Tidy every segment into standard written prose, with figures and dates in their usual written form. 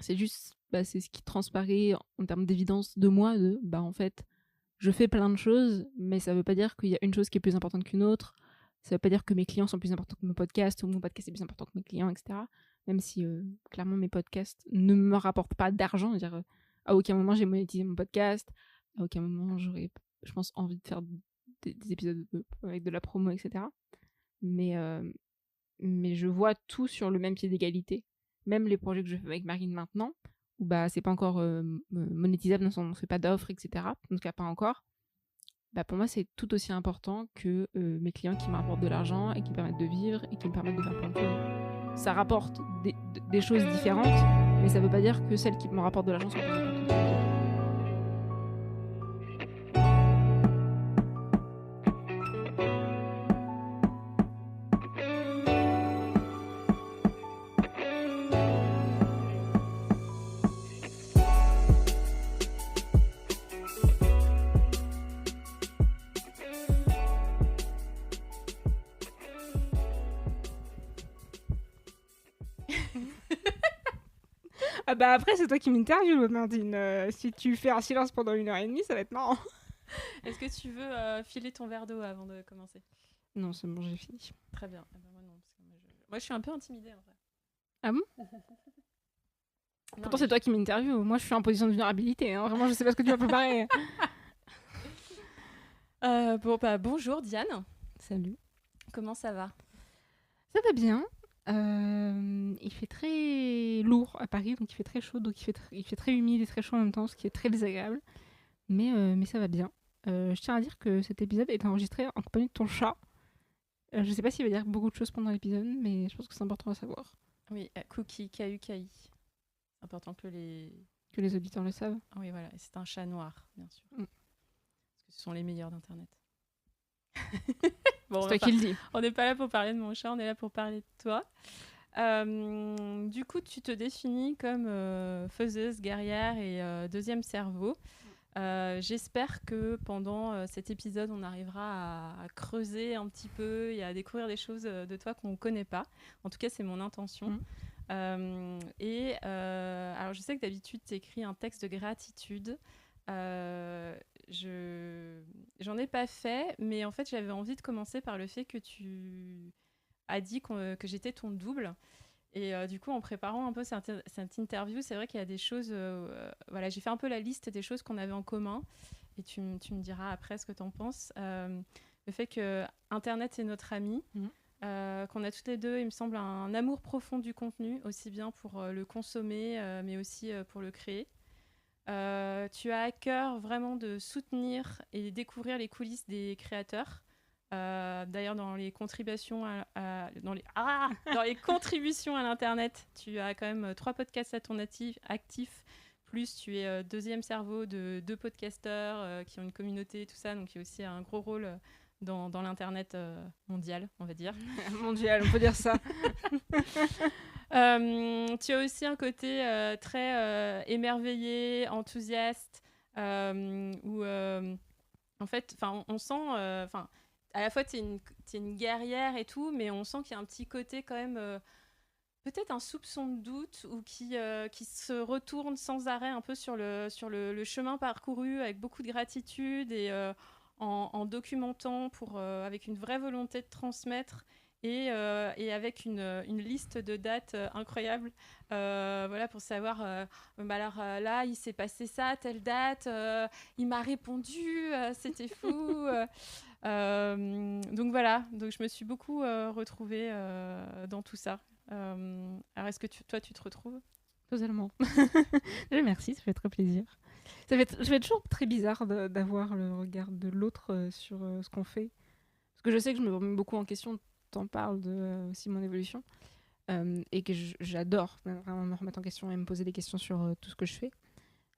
c'est juste, c'est ce qui transparaît en termes d'évidence de moi, en fait, je fais plein de choses, mais ça veut pas dire qu'il y a une chose qui est plus importante qu'une autre. Ça veut pas dire que mes clients sont plus importants que mon podcast ou mon podcast est plus important que mes clients, etc. Même si, clairement, mes podcasts ne me rapportent pas d'argent. C'est-à-dire, à aucun moment j'ai monétisé mon podcast. À aucun moment j'aurais, je pense, envie de faire des épisodes avec de la promo, etc. Mais, mais je vois tout sur le même pied d'égalité. Même les projets que je fais avec Marine maintenant, où c'est pas encore monétisable, dans le sens où on fait pas d'offres, etc. En tout cas, pas encore. Pour moi, c'est tout aussi important que mes clients qui me rapportent de l'argent et qui me permettent de vivre et qui me permettent de faire plein de choses. Ça rapporte des choses différentes, mais ça veut pas dire que celles qui me rapportent de l'argent sont plus importantes que les autres. Après, c'est toi qui m'interviewe, Martine. Si tu fais un silence pendant 1h30, ça va être marrant. Est-ce que tu veux filer ton verre d'eau avant de commencer? Non, c'est bon, j'ai fini. Très bien. Moi non, parce que moi je suis un peu intimidée en vrai. Ah bon? Non, Pourtant, c'est toi qui m'interviewe. Moi, je suis en position de vulnérabilité. Hein. Vraiment, je sais pas ce que tu vas préparer. Bonjour Diane. Salut. Comment ça va? Ça va bien. Il fait très lourd à Paris, donc il fait très chaud, donc il fait très humide et très chaud en même temps, ce qui est très désagréable. Mais ça va bien. Je tiens à dire que cet épisode est enregistré en compagnie de ton chat. Je sais pas s'il va dire beaucoup de choses pendant l'épisode, mais je pense que c'est important à savoir. Oui, Cookie, KUKI. C'est important que les auditeurs le savent. Ah oui, voilà. C'est un chat noir, bien sûr. Mm. Parce que ce sont les meilleurs d'Internet. Bon, c'est toi qui le dis. On n'est pas là pour parler de mon chat, on est là pour parler de toi. Du coup, tu te définis comme faiseuse, guerrière et deuxième cerveau. J'espère que pendant cet épisode, on arrivera à creuser un petit peu et à découvrir des choses de toi qu'on ne connaît pas. En tout cas, c'est mon intention. Alors, je sais que d'habitude, tu écris un texte de gratitude. J'en ai pas fait, mais en fait, j'avais envie de commencer par le fait que tu as dit que j'étais ton double. Et du coup, en préparant un peu cette interview, c'est vrai qu'il y a des choses... voilà, j'ai fait un peu la liste des choses qu'on avait en commun. Et tu me diras après ce que tu en penses. Le fait que Internet, c'est notre ami. Qu'on a toutes les deux, il me semble, un amour profond du contenu, aussi bien pour le consommer, mais aussi pour le créer. Tu as à cœur vraiment de soutenir et découvrir les coulisses des créateurs. D'ailleurs, dans les contributions dans les contributions à l'internet, tu as quand même 3 podcasts à ton actif, plus tu es deuxième cerveau de 2 podcasteurs qui ont une communauté, tout ça, donc il y a aussi un gros rôle dans l'internet mondial, on va dire. Mondial, on peut dire ça. Tu as aussi un côté très émerveillé, enthousiaste, où en fait, on sent, à la fois t'es une guerrière et tout, mais on sent qu'il y a un petit côté quand même, peut-être un soupçon de doute ou qui se retourne sans arrêt un peu sur le chemin parcouru avec beaucoup de gratitude et en documentant avec une vraie volonté de transmettre et avec une liste de dates incroyable, voilà, pour savoir alors là il s'est passé ça, telle date, il m'a répondu, c'était fou. Donc voilà, donc je me suis beaucoup retrouvée dans tout ça. Alors est-ce que toi tu te retrouves? Totalement. Merci, ça fait très plaisir. Ça fait toujours très bizarre d'avoir le regard de l'autre sur ce qu'on fait. Parce que je sais que je me remets beaucoup en question, t'en parles de aussi mon évolution. Et que j'adore vraiment me remettre en question et me poser des questions sur tout ce que je fais.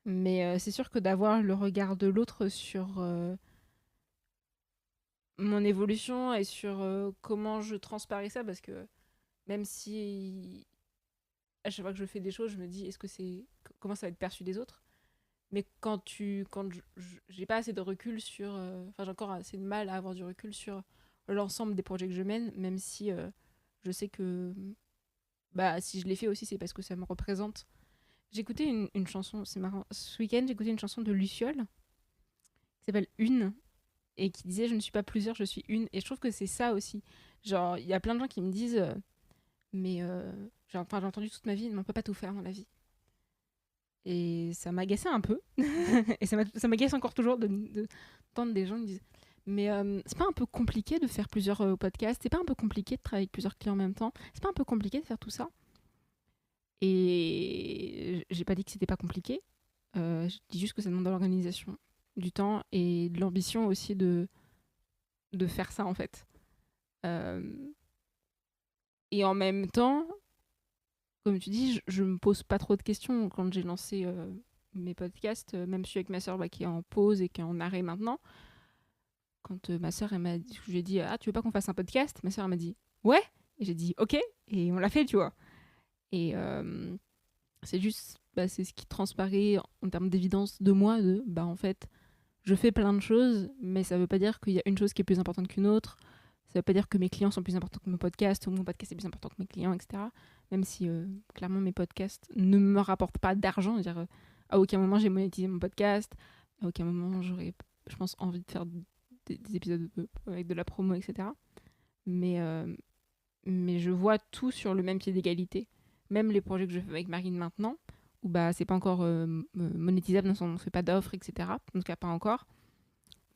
Mais c'est sûr que d'avoir le regard de l'autre sur mon évolution et sur comment je transparais ça, parce que même si à chaque fois que je fais des choses, je me dis comment ça va être perçu des autres. Mais quand j'ai pas assez de recul sur, j'ai encore assez de mal à avoir du recul sur l'ensemble des projets que je mène, même si je sais que si je l'ai fait aussi, c'est parce que ça me représente J'écoutais une chanson, c'est marrant. Ce week-end, j'écoutais une chanson de Luciole qui s'appelle Une et qui disait je ne suis pas plusieurs, je suis une. Et je trouve que c'est ça aussi. Genre, il y a plein de gens qui me disent mais j'ai entendu toute ma vie, mais on peut pas tout faire dans la vie. Et ça m'agaçait un peu. Et ça m'agace encore toujours d'entendre des gens qui disent mais c'est pas un peu compliqué de faire plusieurs podcasts? C'est pas un peu compliqué de travailler avec plusieurs clients en même temps? C'est pas un peu compliqué de faire tout ça? Et j'ai pas dit que c'était pas compliqué. Je dis juste que ça demande de l'organisation, du temps et de l'ambition aussi de faire ça en fait. Euh, et en même temps, comme tu dis, je me pose pas trop de questions quand j'ai lancé mes podcasts, même celui avec ma sœur qui est en pause et qui est en arrêt maintenant. Quand ma sœur, je lui ai dit ah tu veux pas qu'on fasse un podcast? Ma sœur elle m'a dit ouais. Et j'ai dit ok et on l'a fait tu vois. Et c'est juste c'est ce qui transparaît en termes d'évidence de moi de bah en fait je fais plein de choses, mais ça veut pas dire qu'il y a une chose qui est plus importante qu'une autre. Ça veut pas dire que mes clients sont plus importants que mon podcast ou mon podcast est plus important que mes clients, etc. Même si clairement mes podcasts ne me rapportent pas d'argent. C'est-à-dire, à aucun moment j'ai monétisé mon podcast, à aucun moment j'aurais, je pense, envie de faire des épisodes avec de la promo, etc. Mais, euh, mais je vois tout sur le même pied d'égalité. Même les projets que je fais avec Marine maintenant, où bah, c'est pas encore monétisable, dans le sens où on fait pas d'offres, etc. En tout cas, pas encore.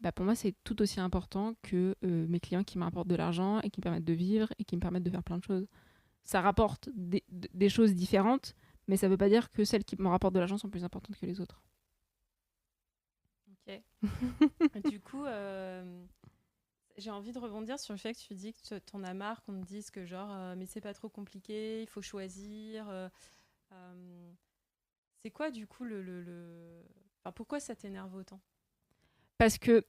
Bah, pour moi, c'est tout aussi important que mes clients qui m'apportent de l'argent et qui me permettent de vivre et qui me permettent de faire plein de choses. Ça rapporte des choses différentes, mais ça veut pas dire que celles qui me rapportent de l'argent sont plus importantes que les autres. Ok. Du coup, j'ai envie de rebondir sur le fait que tu dis que t'en as marre qu'on te dise que genre, mais c'est pas trop compliqué, il faut choisir. Euh, c'est quoi du coup Enfin, pourquoi ça t'énerve autant? Parce que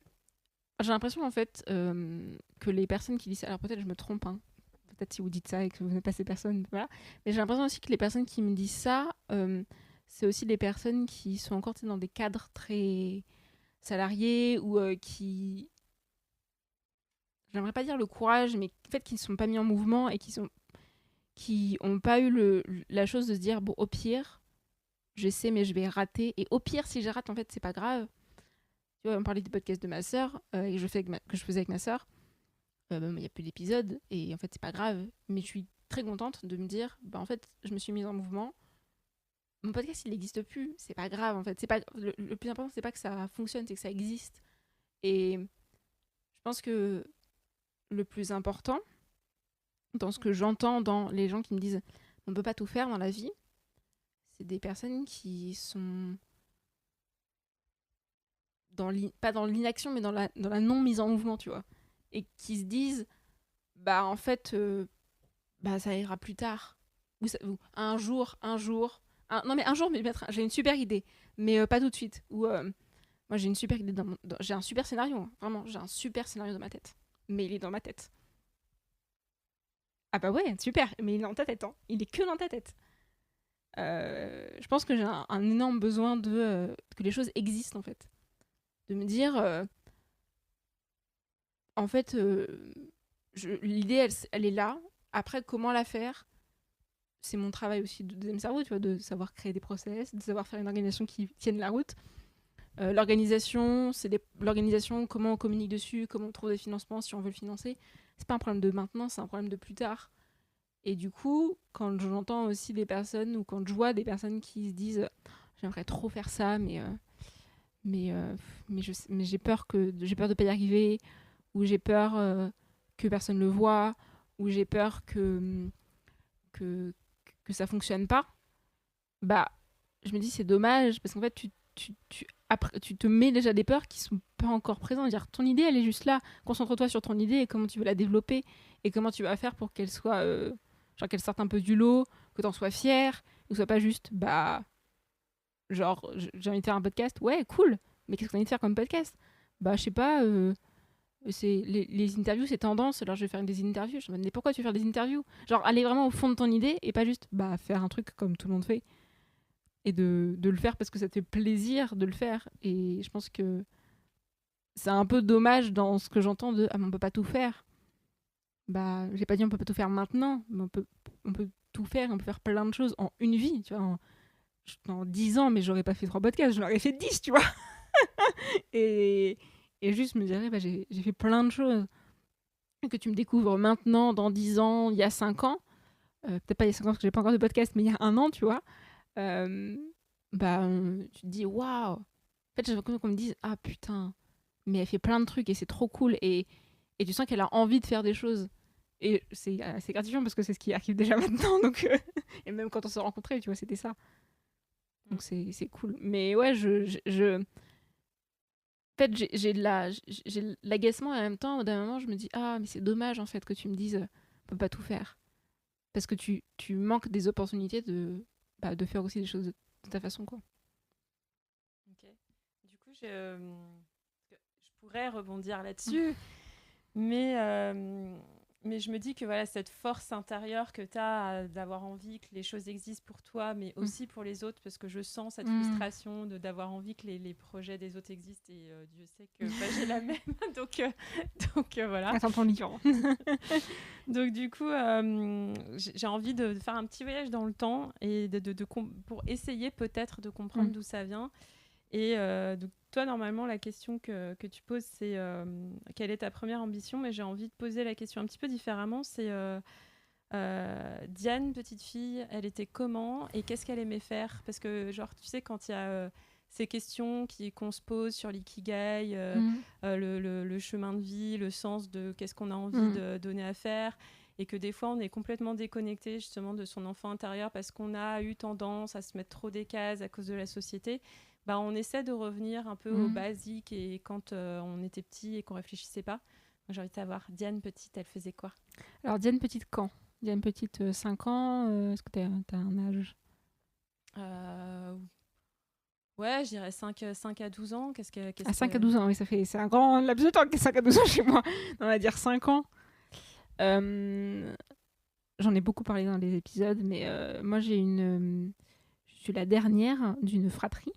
j'ai l'impression en fait que les personnes qui disent ça, alors peut-être je me trompe, hein. Peut-être si vous dites ça et que vous n'êtes pas ces personnes, voilà. Mais j'ai l'impression aussi que les personnes qui me disent ça, c'est aussi des personnes qui sont encore dans des cadres très salariés ou qui, j'aimerais pas dire le courage, mais en fait qui ne sont pas mis en mouvement et qui ont pas eu la chose de se dire bon au pire j'essaie mais je vais rater et au pire si je rate en fait c'est pas grave. Tu vois on parlait du podcast de ma sœur que je faisais avec ma sœur. Il n'y a plus d'épisodes et en fait c'est pas grave, mais je suis très contente de me dire bah en fait je me suis mise en mouvement, mon podcast il n'existe plus, c'est pas grave en fait, c'est pas le plus important c'est pas que ça fonctionne, c'est que ça existe. Et je pense que le plus important dans ce que j'entends dans les gens qui me disent on peut pas tout faire dans la vie, c'est des personnes qui sont pas dans l'inaction mais dans la non mise en mouvement, tu vois, et qui se disent bah en fait bah ça ira plus tard ou un jour non mais un jour mais j'ai une super idée mais pas tout de suite ou moi j'ai une super idée j'ai un super scénario hein. Vraiment j'ai un super scénario dans ma tête mais il est dans ma tête. Ah bah ouais super mais il est dans ta tête hein. Il est que dans ta tête. Je pense que j'ai un énorme besoin que les choses existent en fait, de me dire en fait l'idée elle est là, après comment la faire c'est mon travail aussi de deuxième cerveau, tu vois, de savoir créer des process, de savoir faire une organisation qui tienne la route. L'organisation, l'organisation, comment on communique dessus, comment on trouve des financements si on veut le financer. C'est pas un problème de maintenant, c'est un problème de plus tard. Et du coup, quand j'entends aussi des personnes ou quand je vois des personnes qui se disent j'aimerais trop faire ça, mais, mais j'ai peur de pas y arriver, ou j'ai peur que personne le voit, ou j'ai peur que, que ça fonctionne pas, bah, je me dis c'est dommage parce qu'en fait, après, tu te mets déjà des peurs qui sont pas encore présentes. Dire ton idée, elle est juste là. Concentre-toi sur ton idée et comment tu veux la développer et comment tu vas faire pour qu'elle soit, genre qu'elle sorte un peu du lot, que t'en sois fier, que ce soit pas juste, bah, genre j'ai envie de faire un podcast, ouais, cool. Mais qu'est-ce qu'on a envie de faire comme podcast? Bah, je sais pas. C'est les interviews, c'est tendance. Alors je vais faire des interviews. Je me dis mais pourquoi tu veux faire des interviews? Genre aller vraiment au fond de ton idée et pas juste bah faire un truc comme tout le monde fait et de le faire parce que ça te fait plaisir de le faire. Et je pense que c'est un peu dommage dans ce que j'entends de ah mais on peut pas tout faire. Bah j'ai pas dit on peut pas tout faire maintenant, mais on peut tout faire, on peut faire plein de choses en une vie, tu vois. dans 10 ans, mais j'aurais pas fait 3 podcasts, j'en aurais fait 10, tu vois. et, et juste me dirais, bah, j'ai fait plein de choses. Et que tu me découvres maintenant, dans 10 ans, il y a 5 ans, peut-être pas il y a 5 ans parce que j'ai pas encore de podcast, mais il y a 1 an, tu vois, tu te dis, waouh. En fait, j'ai l'impression qu'on me dise, ah putain, mais elle fait plein de trucs et c'est trop cool. Et tu sens qu'elle a envie de faire des choses. Et c'est assez gratifiant parce que c'est ce qui arrive déjà maintenant. Donc, et même quand on se rencontrait, tu vois, c'était ça. Donc c'est cool. Mais ouais, en fait, j'ai l'agacement et en même temps, d'un moment, je me dis, ah, mais c'est dommage en fait que tu me dises, on peut pas tout faire. Parce que tu manques des opportunités de faire aussi des choses de ta façon, quoi. Ok. Du coup, je pourrais rebondir là-dessus, mais, mais je me dis que voilà, cette force intérieure que tu as d'avoir envie que les choses existent pour toi, mais aussi pour les autres, parce que je sens cette frustration d'avoir envie que les projets des autres existent, et Dieu sait que j'ai la même. donc voilà. Attends ton livre. Donc du coup, j'ai envie de faire un petit voyage dans le temps et pour essayer peut-être de comprendre d'où ça vient. Et donc toi, normalement, la question que tu poses, c'est quelle est ta première ambition? Mais j'ai envie de poser la question un petit peu différemment. C'est Diane, petite fille, elle était comment et qu'est-ce qu'elle aimait faire? Parce que genre, tu sais, quand il y a ces questions qu'on se pose sur l'ikigai, le chemin de vie, le sens de qu'est-ce qu'on a envie de donner à faire, et que des fois on est complètement déconnecté justement de son enfant intérieur parce qu'on a eu tendance à se mettre trop des cases à cause de la société. Bah, on essaie de revenir un peu au basique et quand on était petit et qu'on réfléchissait pas. Donc, j'ai envie de savoir, Diane petite, elle faisait quoi? Alors Diane petite quand? Diane petite 5 ans, est-ce que t'as un âge? Ouais, je dirais 5 à 12 ans. À 5 à 12 ans, oui, c'est un grand laps de temps, 5 à 12 ans chez moi. On va dire 5 ans. J'en ai beaucoup parlé dans les épisodes, mais moi je suis la dernière d'une fratrie.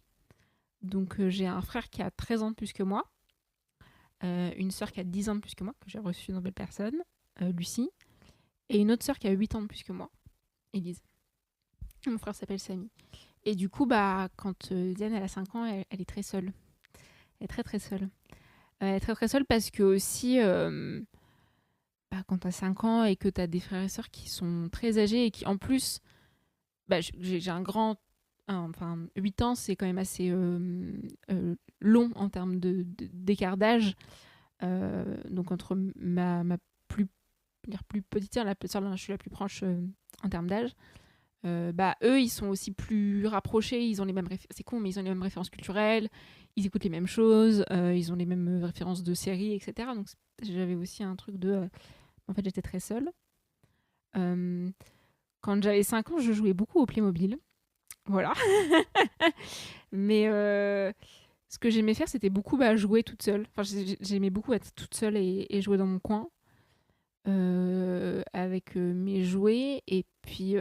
Donc j'ai un frère qui a 13 ans de plus que moi, une sœur qui a 10 ans de plus que moi, que j'ai reçue dans Belle Personne, Lucie, et une autre sœur qui a 8 ans de plus que moi, Élise. Mon frère s'appelle Samy. Et du coup, quand Diane elle a 5 ans, elle est très seule. Elle est très très seule. Elle est très très seule parce que aussi, quand t'as 5 ans et que t'as des frères et sœurs qui sont très âgés et qui en plus, j'ai un grand... 8 ans, c'est quand même assez long en termes d'écart d'âge. Donc entre ma plus petite sœur, je suis la plus proche en termes d'âge. Eux, ils sont aussi plus rapprochés, ils ont les mêmes c'est con, mais ils ont les mêmes références culturelles, ils écoutent les mêmes choses, ils ont les mêmes références de séries, etc. Donc j'avais aussi un truc de... en fait, j'étais très seule. Quand j'avais 5 ans, je jouais beaucoup au Playmobil. Voilà. Mais ce que j'aimais faire, c'était beaucoup jouer toute seule. Enfin, j'aimais beaucoup être toute seule et jouer dans mon coin avec mes jouets. Et puis,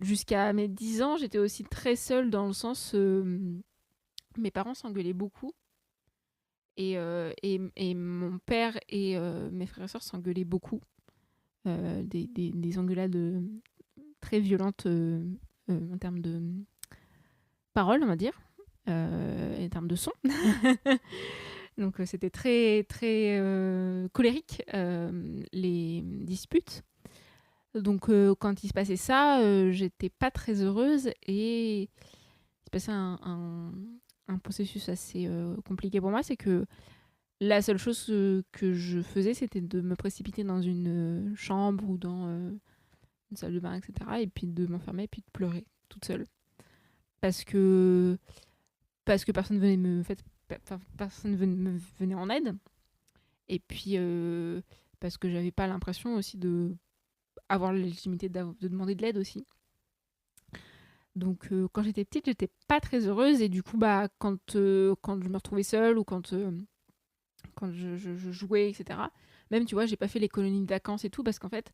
jusqu'à mes 10 ans, j'étais aussi très seule dans le sens... mes parents s'engueulaient beaucoup. Et mon père et mes frères et sœurs s'engueulaient beaucoup. Des engueulades très violentes en termes de paroles, on va dire, et en termes de son. Donc c'était très, très colérique, les disputes. Donc quand il se passait ça, j'étais pas très heureuse et il se passait un processus assez compliqué pour moi, c'est que la seule chose que je faisais, c'était de me précipiter dans une chambre ou dans une salle de bain, etc. Et puis de m'enfermer et puis de pleurer toute seule. Parce que personne venait en aide. Et puis parce que j'avais pas l'impression aussi de avoir la légitimité de demander de l'aide aussi. Donc quand j'étais petite, j'étais pas très heureuse et du coup quand je me retrouvais seule ou quand je jouais, etc. Même, tu vois, j'ai pas fait les colonies de vacances et tout parce qu'en fait,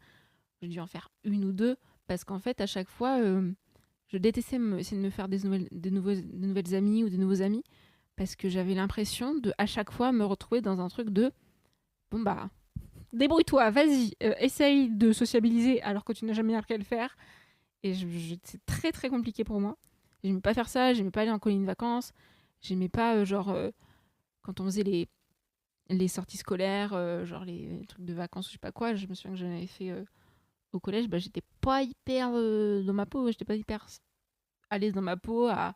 j'ai dû en faire une ou deux parce qu'en fait, à chaque fois, je détestais essayer de me faire des nouvelles amies ou des nouveaux amis parce que j'avais l'impression de, à chaque fois, me retrouver dans un truc de bon, débrouille-toi, vas-y, essaye de sociabiliser alors que tu n'as jamais appris à le faire Et c'est très très compliqué pour moi. J'aimais pas faire ça, j'aimais pas aller en colonie de vacances, j'aimais pas quand on faisait les sorties scolaires, genre les trucs de vacances ou je sais pas quoi. Je me souviens que j'en avais fait au collège, j'étais pas hyper dans ma peau, j'étais pas hyper à l'aise dans ma peau à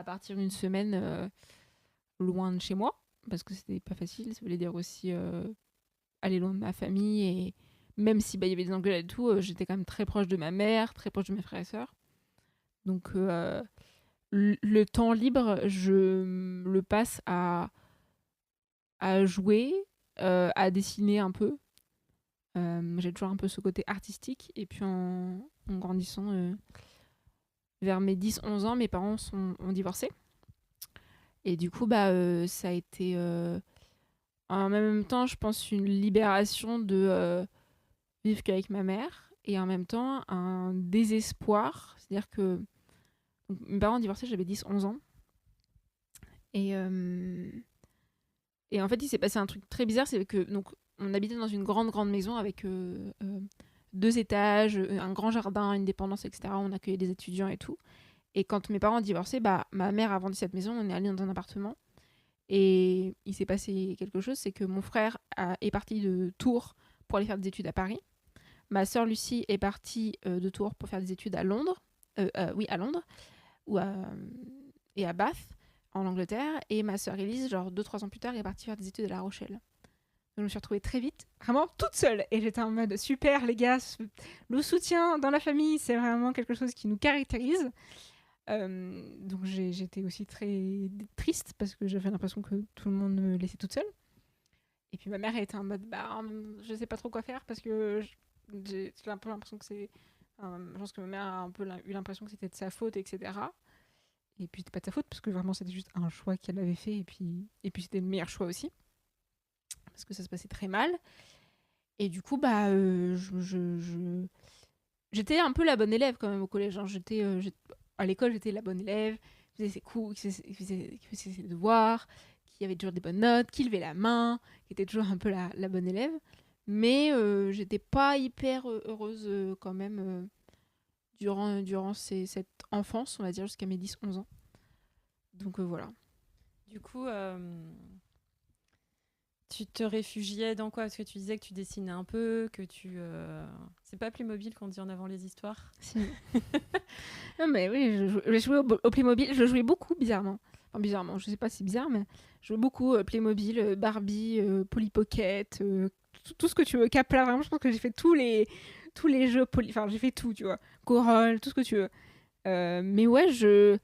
partir d'une semaine loin de chez moi, parce que c'était pas facile. Ça voulait dire aussi aller loin de ma famille, et même si y avait des engueulades et tout, j'étais quand même très proche de ma mère, très proche de mes frères et sœurs. Donc le temps libre, je le passe à jouer, à dessiner un peu. J'ai toujours un peu ce côté artistique. Et puis en grandissant, vers mes 10-11 ans, mes parents ont divorcé. Et du coup, ça a été en même temps, je pense, une libération de vivre qu'avec ma mère. Et en même temps, un désespoir. C'est-à-dire que donc, mes parents ont divorcé, j'avais 10-11 ans. Et en fait, il s'est passé un truc très bizarre, c'est que donc, on habitait dans une grande maison avec 2 étages, un grand jardin, une dépendance, etc. On accueillait des étudiants et tout. Et quand mes parents ont divorcé, ma mère a vendu cette maison, on est allé dans un appartement. Et il s'est passé quelque chose, c'est que mon frère est parti de Tours pour aller faire des études à Paris. Ma sœur Lucie est partie de Tours pour faire des études à Londres. À Londres. Et à Bath, en Angleterre. Et ma sœur Élise, genre 2-3 ans plus tard, est partie faire des études à La Rochelle. Donc je me suis retrouvée très vite, vraiment toute seule. Et j'étais en mode super, les gars, le soutien dans la famille, c'est vraiment quelque chose qui nous caractérise. Donc j'étais aussi très triste parce que j'avais l'impression que tout le monde me laissait toute seule. Et puis ma mère était en mode je sais pas trop quoi faire parce que j'ai un peu l'impression que c'est. Je pense que ma mère a un peu eu l'impression que c'était de sa faute, etc. Et puis c'était pas de sa faute parce que vraiment c'était juste un choix qu'elle avait fait et puis c'était le meilleur choix aussi parce que ça se passait très mal. Et du coup j'étais un peu la bonne élève quand même au collège. Genre, à l'école j'étais la bonne élève, qui faisait ses cours, qui faisait ses devoirs, qui avait toujours des bonnes notes, qui levait la main, qui était toujours un peu la bonne élève. Mais j'étais pas hyper heureuse quand même durant cette enfance, on va dire, jusqu'à mes 10-11 ans. Donc voilà. Du coup, tu te réfugiais dans quoi? Parce que tu disais que tu dessinais un peu, que tu... C'est pas Playmobil qu'on dit en avant les histoires? Si. Non mais oui, je jouais au Playmobil, je jouais beaucoup bizarrement. Enfin bizarrement, je sais pas si c'est bizarre, mais je jouais beaucoup Playmobil, Barbie, Polly Pocket, tout ce que tu veux. Capla, vraiment, je pense que j'ai fait tous les jeux enfin j'ai fait tout, tu vois. Corolle, tout ce que tu veux. Mais ouais, je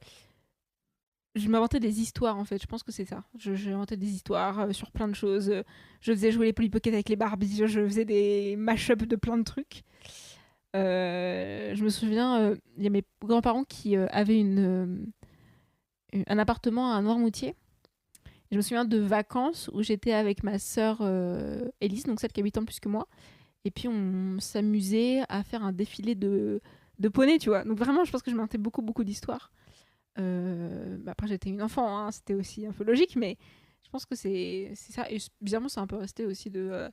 m'inventais des histoires en fait, je pense que c'est ça. J'inventais des histoires sur plein de choses. Je faisais jouer les Polly Pocket avec les Barbies, je faisais des mash-up de plein de trucs. Je me souviens, il y a mes grands-parents qui avaient un appartement à Noirmoutier. Et je me souviens de vacances où j'étais avec ma sœur Élise, donc celle qui a 8 ans plus que moi. Et puis on s'amusait à faire un défilé de poneys, tu vois. Donc vraiment, je pense que je m'inventais beaucoup d'histoires. Après, j'étais une enfant, hein, c'était aussi un peu logique, mais je pense que c'est ça. Et bizarrement, c'est un peu resté aussi de...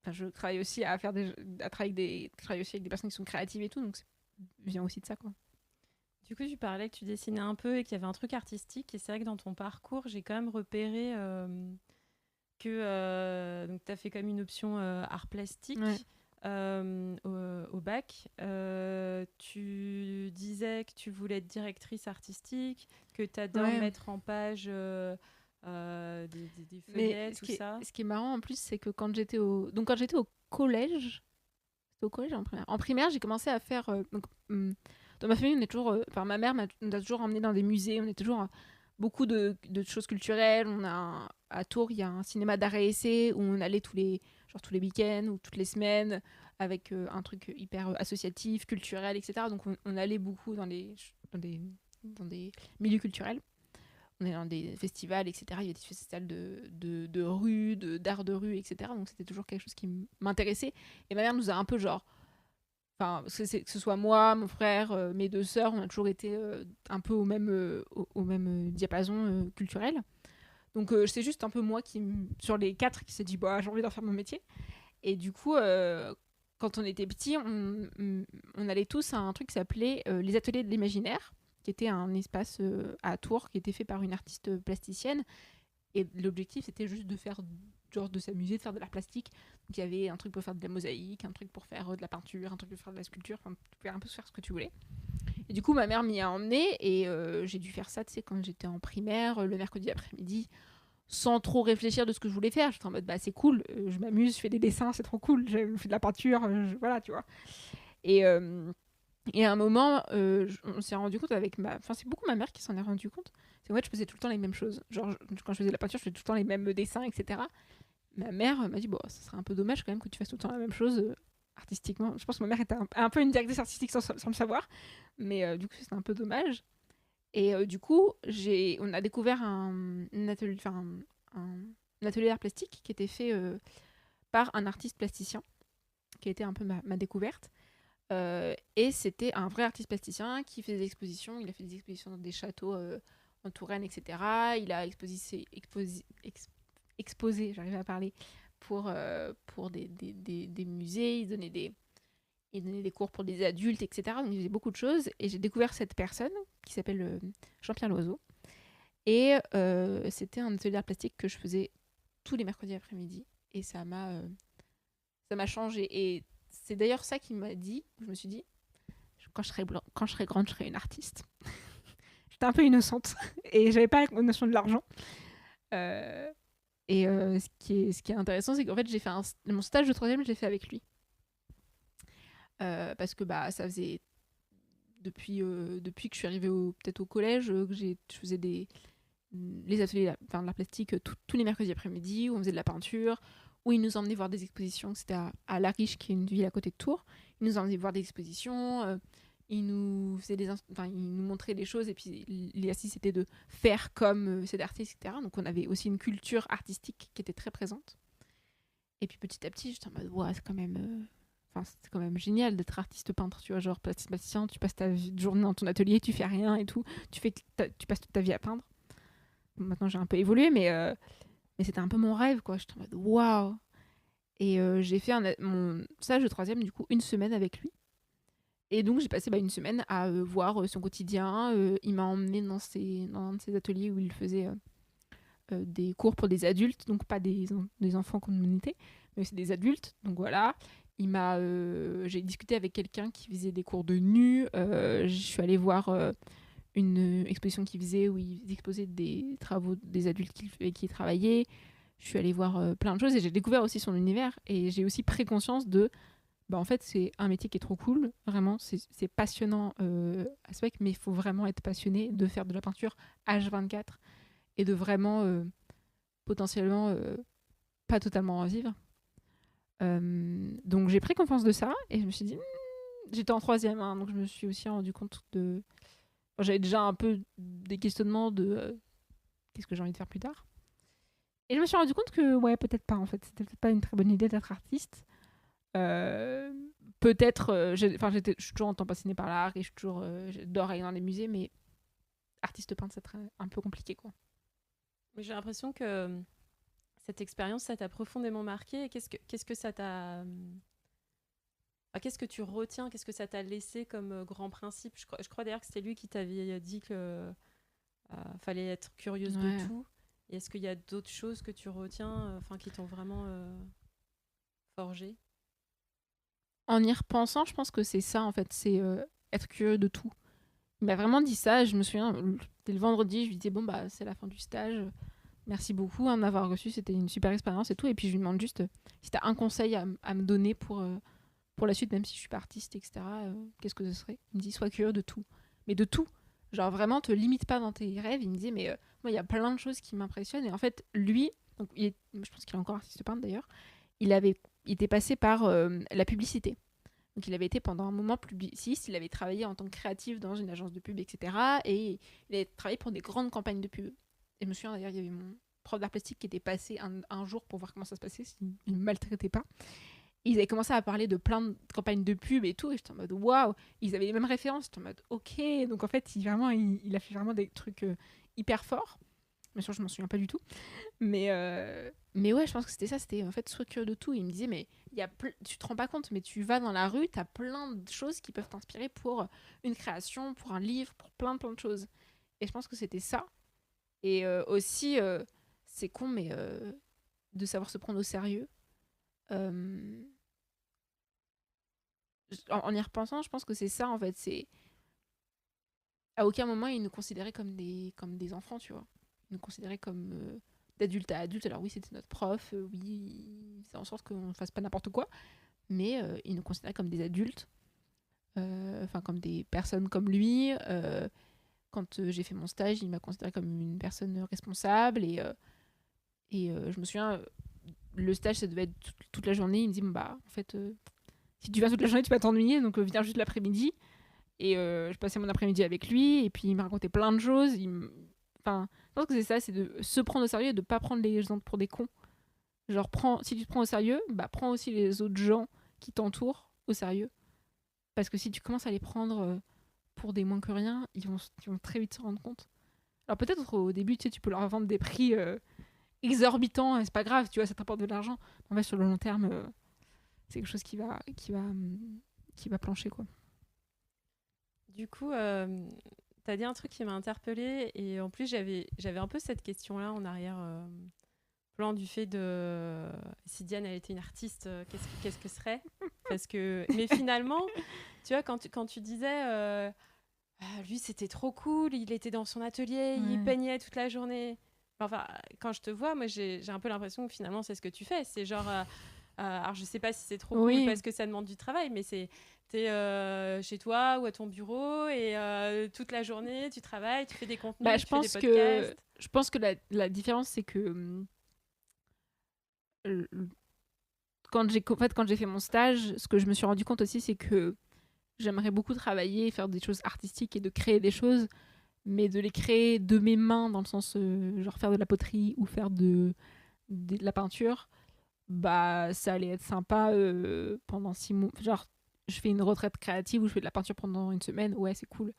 je travaille aussi à faire je travaille aussi avec des personnes qui sont créatives et tout, donc ça vient aussi de ça, quoi. Du coup, tu parlais que tu dessinais un peu et qu'il y avait un truc artistique. Et c'est vrai que dans ton parcours, j'ai quand même repéré que tu as fait comme une option art plastique. Ouais. Au bac. Tu disais que tu voulais être directrice artistique, que tu adores mettre en page des feuillets, tout ça. Ce qui est marrant en plus, c'est que quand j'étais au collège, c'était au collège en primaire, j'ai commencé à faire... dans ma famille, on est toujours... ma mère nous a toujours emmenés dans des musées, on est toujours beaucoup de choses culturelles. À Tours, il y a un cinéma d'art et essai où on allait tous les week-ends ou toutes les semaines avec un truc hyper associatif, culturel, etc. Donc on allait beaucoup dans des milieux culturels. On est dans des festivals, etc. Il y a des festivals de rue, d'art de rue, etc. Donc c'était toujours quelque chose qui m'intéressait. Et ma mère nous a un peu genre... Enfin, que ce soit moi, mon frère, mes 2 sœurs, on a toujours été un peu au même diapason culturel. Donc c'est juste un peu moi sur les 4 qui s'est dit j'ai envie d'en faire mon métier. Et du coup, quand on était petits, on allait tous à un truc qui s'appelait les ateliers de l'imaginaire, qui était un espace à Tours, qui était fait par une artiste plasticienne. Et l'objectif, c'était juste de faire, genre de s'amuser, de faire de l'art plastique. Donc il y avait un truc pour faire de la mosaïque, un truc pour faire de la peinture, un truc pour faire de la sculpture. Enfin, tu pouvais un peu faire ce que tu voulais. Et du coup, ma mère m'y a emmenée et j'ai dû faire ça, tu sais, quand j'étais en primaire, le mercredi après-midi, sans trop réfléchir de ce que je voulais faire. J'étais en mode, bah c'est cool, je m'amuse, je fais des dessins, c'est trop cool, je fais de la peinture, voilà, tu vois. Et, euh, et à un moment, on s'est rendu compte avec ma... Enfin, c'est beaucoup ma mère qui s'en est rendu compte. C'est qu'en fait, je faisais tout le temps les mêmes choses. Genre, quand je faisais de la peinture, je faisais tout le temps les mêmes dessins, etc. Ma mère m'a dit, bon, ça serait un peu dommage quand même que tu fasses tout le temps la même chose artistiquement. Je pense que ma mère était un peu une directrice artistique sans le savoir. Mais du coup, c'était un peu dommage. Et du coup, on a découvert un atelier, un atelier d'art plastique qui était fait par un artiste plasticien, qui a été un peu ma découverte. Et c'était un vrai artiste plasticien qui faisait des expositions. Il a fait des expositions dans des châteaux en Touraine, etc. Il a exposé, j'arrive à parler, pour des musées. Il donnait des cours pour des adultes, etc. Donc il faisait beaucoup de choses. Et j'ai découvert cette personne qui s'appelle Jean-Pierre Loiseau. Et c'était un atelier d'art plastique que je faisais tous les mercredis après-midi. Et ça m'a changé. Et c'est d'ailleurs ça qui m'a dit, je me suis dit, quand je serai grande, je serai une artiste. J'étais un peu innocente et j'avais pas la notion de l'argent. Ce qui est intéressant, c'est qu'en fait, j'ai fait mon stage de troisième, je l'ai fait avec lui. Parce que bah, ça faisait depuis que je suis arrivée peut-être au collège, que je faisais les ateliers de l'art plastique tous les mercredis après-midi, où on faisait de la peinture, où il nous emmenait voir des expositions. C'était à La Riche, qui est une ville à côté de Tours. Il nous emmenait voir des expositions, il nous montrait des choses, et puis l'exercice c'était de faire comme cet artiste, etc. Donc on avait aussi une culture artistique qui était très présente. Et puis petit à petit, j'étais en mode, ouais, c'est quand même... c'est quand même génial d'être artiste peintre, tu vois, genre plasticien, tu passes ta journée dans ton atelier, tu fais rien et tout, tu passes toute ta vie à peindre. Bon, maintenant j'ai un peu évolué, mais c'était un peu mon rêve, quoi. J'étais en mode waouh. Et j'ai fait mon stage de troisième, du coup, une semaine avec lui. Et donc j'ai passé une semaine à voir son quotidien. Il m'a emmené dans un de ses ateliers où il faisait des cours pour des adultes, donc pas des enfants comme on était, mais c'est des adultes. Donc voilà. J'ai discuté avec quelqu'un qui faisait des cours de nu. Je suis allée voir une exposition qu'il faisait où il exposait des travaux des adultes qui travaillaient. Je suis allée voir plein de choses et j'ai découvert aussi son univers. Et j'ai aussi pris conscience en fait, c'est un métier qui est trop cool. Vraiment, c'est passionnant à ce mec, mais il faut vraiment être passionné de faire de la peinture H24 et de vraiment potentiellement pas totalement en vivre. Donc j'ai pris confiance de ça et je me suis dit, j'étais en troisième, hein, donc je me suis aussi rendu compte j'avais déjà un peu des questionnements de qu'est-ce que j'ai envie de faire plus tard. Et je me suis rendu compte que ouais, peut-être pas en fait, c'était peut-être pas une très bonne idée d'être artiste. Peut-être, je suis toujours en temps passionnée par l'art et j'adore aller dans les musées, mais artiste peintre, c'est un peu compliqué, quoi. Mais j'ai l'impression que cette expérience, ça t'a profondément marqué. Et qu'est-ce que ça t'a... qu'est-ce que tu retiens? Qu'est-ce que ça t'a laissé comme grand principe? Je crois d'ailleurs que c'était lui qui t'avait dit que fallait être curieuse de tout. Et est-ce qu'il y a d'autres choses que tu retiens, qui t'ont vraiment forgé? En y repensant, je pense que c'est ça, en fait, c'est être curieux de tout. Il m'a vraiment dit ça, je me souviens, c'était le vendredi, je lui disais, bon, bah, c'est la fin du stage, merci beaucoup de m'avoir reçu, c'était une super expérience et tout. Et puis je lui demande juste si tu as un conseil à me donner pour la suite, même si je suis pas artiste, etc. Qu'est-ce que ce serait? Il me dit, sois curieux de tout. Mais de tout. Genre vraiment, te limite pas dans tes rêves. Il me dit, mais moi, il y a plein de choses qui m'impressionnent. Et en fait, lui, donc, je pense qu'il est encore artiste peintre d'ailleurs, il était passé par la publicité. Donc il avait été pendant un moment publiciste, il avait travaillé en tant que créatif dans une agence de pub, etc. Et il avait travaillé pour des grandes campagnes de pub. Et je me souviens d'ailleurs, il y avait mon prof d'art plastique qui était passé un jour pour voir comment ça se passait, s'il ne me maltraitait pas. Et ils avaient commencé à parler de plein de campagnes de pub et tout, et j'étais en mode waouh, ils avaient les mêmes références, j'étais en mode ok, donc en fait il a fait vraiment des trucs hyper forts. Bien sûr, je m'en souviens pas du tout. Mais ouais, je pense que c'était ça. C'était en fait, sois curieux de tout. Il me disait, mais tu te rends pas compte, mais tu vas dans la rue, t'as plein de choses qui peuvent t'inspirer pour une création, pour un livre, pour plein de choses. Et je pense que c'était ça. Et aussi, c'est con, mais de savoir se prendre au sérieux. Euh, en y repensant, je pense que c'est ça, en fait. C'est à aucun moment, ils nous considéraient comme des enfants, tu vois. Ils nous considéraient comme d'adulte à adulte. Alors oui, c'était notre prof, oui, il faisait en sorte qu'on ne fasse pas n'importe quoi, mais ils nous considéraient comme des adultes, enfin comme des personnes comme lui. Quand j'ai fait mon stage, il m'a considérée comme une personne responsable et je me souviens, le stage, ça devait être toute la journée. Il me dit, bon, bah, en fait, si tu vas toute la journée, tu vas t'ennuyer, donc viens juste l'après-midi. Et je passais mon après-midi avec lui, et puis il me racontait plein de choses. Enfin, je pense que c'est ça, c'est de se prendre au sérieux et de pas prendre les gens pour des cons. Genre, si tu te prends au sérieux, bah prends aussi les autres gens qui t'entourent au sérieux. Parce que si tu commences à les prendre pour des moins que rien, ils vont très vite se rendre compte. Alors peut-être au début, tu sais, tu peux leur vendre des prix exorbitants, et c'est pas grave, tu vois, ça t'apporte de l'argent. En fait, sur le long terme, c'est quelque chose qui va plancher, quoi. Du coup, tu as dit un truc qui m'a interpellée et en plus, j'avais un peu cette question-là en arrière-plan du fait de si Diane elle était une artiste, qu'est-ce que serait Parce que, mais finalement, tu vois, quand tu disais lui c'était trop cool, il était dans son atelier, il Ouais. peignait toute la journée. Enfin, quand je te vois, moi j'ai un peu l'impression que finalement c'est ce que tu fais. C'est genre, alors je sais pas si c'est trop cool Oui. parce que ça demande du travail, mais t'es chez toi ou à ton bureau et toute la journée tu travailles, tu fais des contenus, Bah, tu fais des podcasts. je pense que la différence, c'est que euh, quand j'ai fait mon stage, ce que je me suis rendu compte aussi, c'est que j'aimerais beaucoup travailler, faire des choses artistiques et de créer des choses, mais de les créer de mes mains, dans le sens, genre faire de la poterie ou faire de la peinture, bah ça allait être sympa pendant 6 mois. Genre, je fais une retraite créative où je fais de la peinture pendant une semaine, ouais, c'est cool.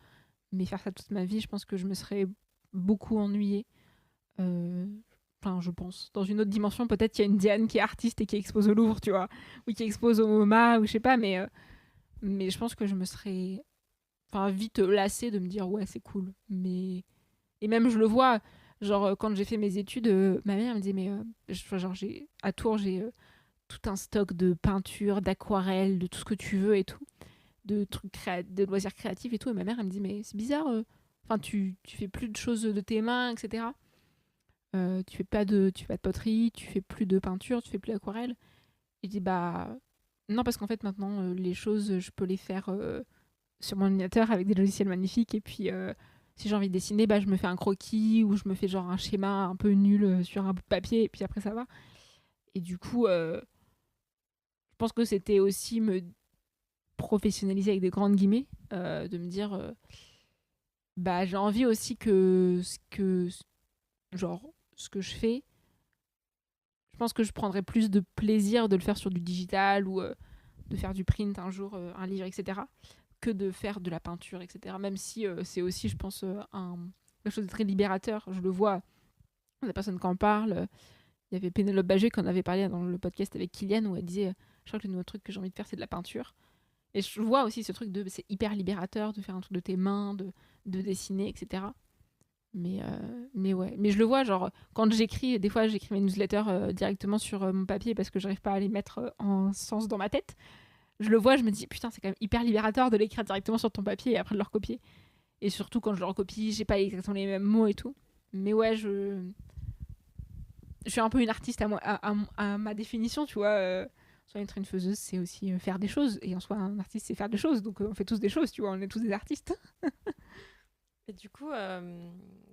Mais faire ça toute ma vie, je pense que je me serais beaucoup ennuyée. Euh, Enfin, je pense. Dans une autre dimension, peut-être qu'il y a une Diane qui est artiste et qui expose au Louvre, tu vois, ou qui expose au MoMA, ou je sais pas, mais je pense que je me serais vite lassée de me dire ouais, c'est cool. Et même, je le vois, genre, quand j'ai fait mes études, ma mère me disait, mais genre, à Tours, j'ai tout un stock de peinture, d'aquarelle, de tout ce que tu veux et tout, de de loisirs créatifs et tout. Et ma mère, elle me dit, mais c'est bizarre, tu fais plus de choses de tes mains, etc. Tu fais pas de poterie, tu fais plus de peinture, tu fais plus d'aquarelle. Et je dis, bah, non, parce qu'en fait, maintenant, les choses, je peux les faire sur mon ordinateur avec des logiciels magnifiques. Et puis, si j'ai envie de dessiner, bah, je me fais un croquis ou je me fais genre un schéma un peu nul sur un bout de papier. Et puis après, ça va. Et du coup, je pense que c'était aussi me professionnaliser avec des grandes guillemets, de me dire, bah, j'ai envie aussi genre, ce que je fais, je pense que je prendrais plus de plaisir de le faire sur du digital ou de faire du print un jour, un livre, etc., que de faire de la peinture, etc. Même si c'est aussi, je pense, quelque chose de très libérateur. Je le vois, des personnes qui en parlent. Il y avait Pénélope Baget qui en avait parlé dans le podcast avec Kylian où elle disait je crois que le nouveau truc que j'ai envie de faire, c'est de la peinture. Et je vois aussi ce truc de c'est hyper libérateur de faire un truc de tes mains, de dessiner, etc. Mais ouais. Mais je le vois, genre, quand j'écris, des fois, j'écris mes newsletters directement sur mon papier parce que j'arrive pas à les mettre en sens dans ma tête. Je le vois, je me dis, putain, c'est quand même hyper libérateur de l'écrire directement sur ton papier et après de le recopier. Et surtout quand je le recopie, j'ai pas exactement les mêmes mots et tout. Mais ouais, je suis un peu une artiste à ma définition, tu vois. Soit être une faiseuse, c'est aussi faire des choses. Et en soi, un artiste, c'est faire des choses. Donc on fait tous des choses, tu vois. On est tous des artistes. Et du coup,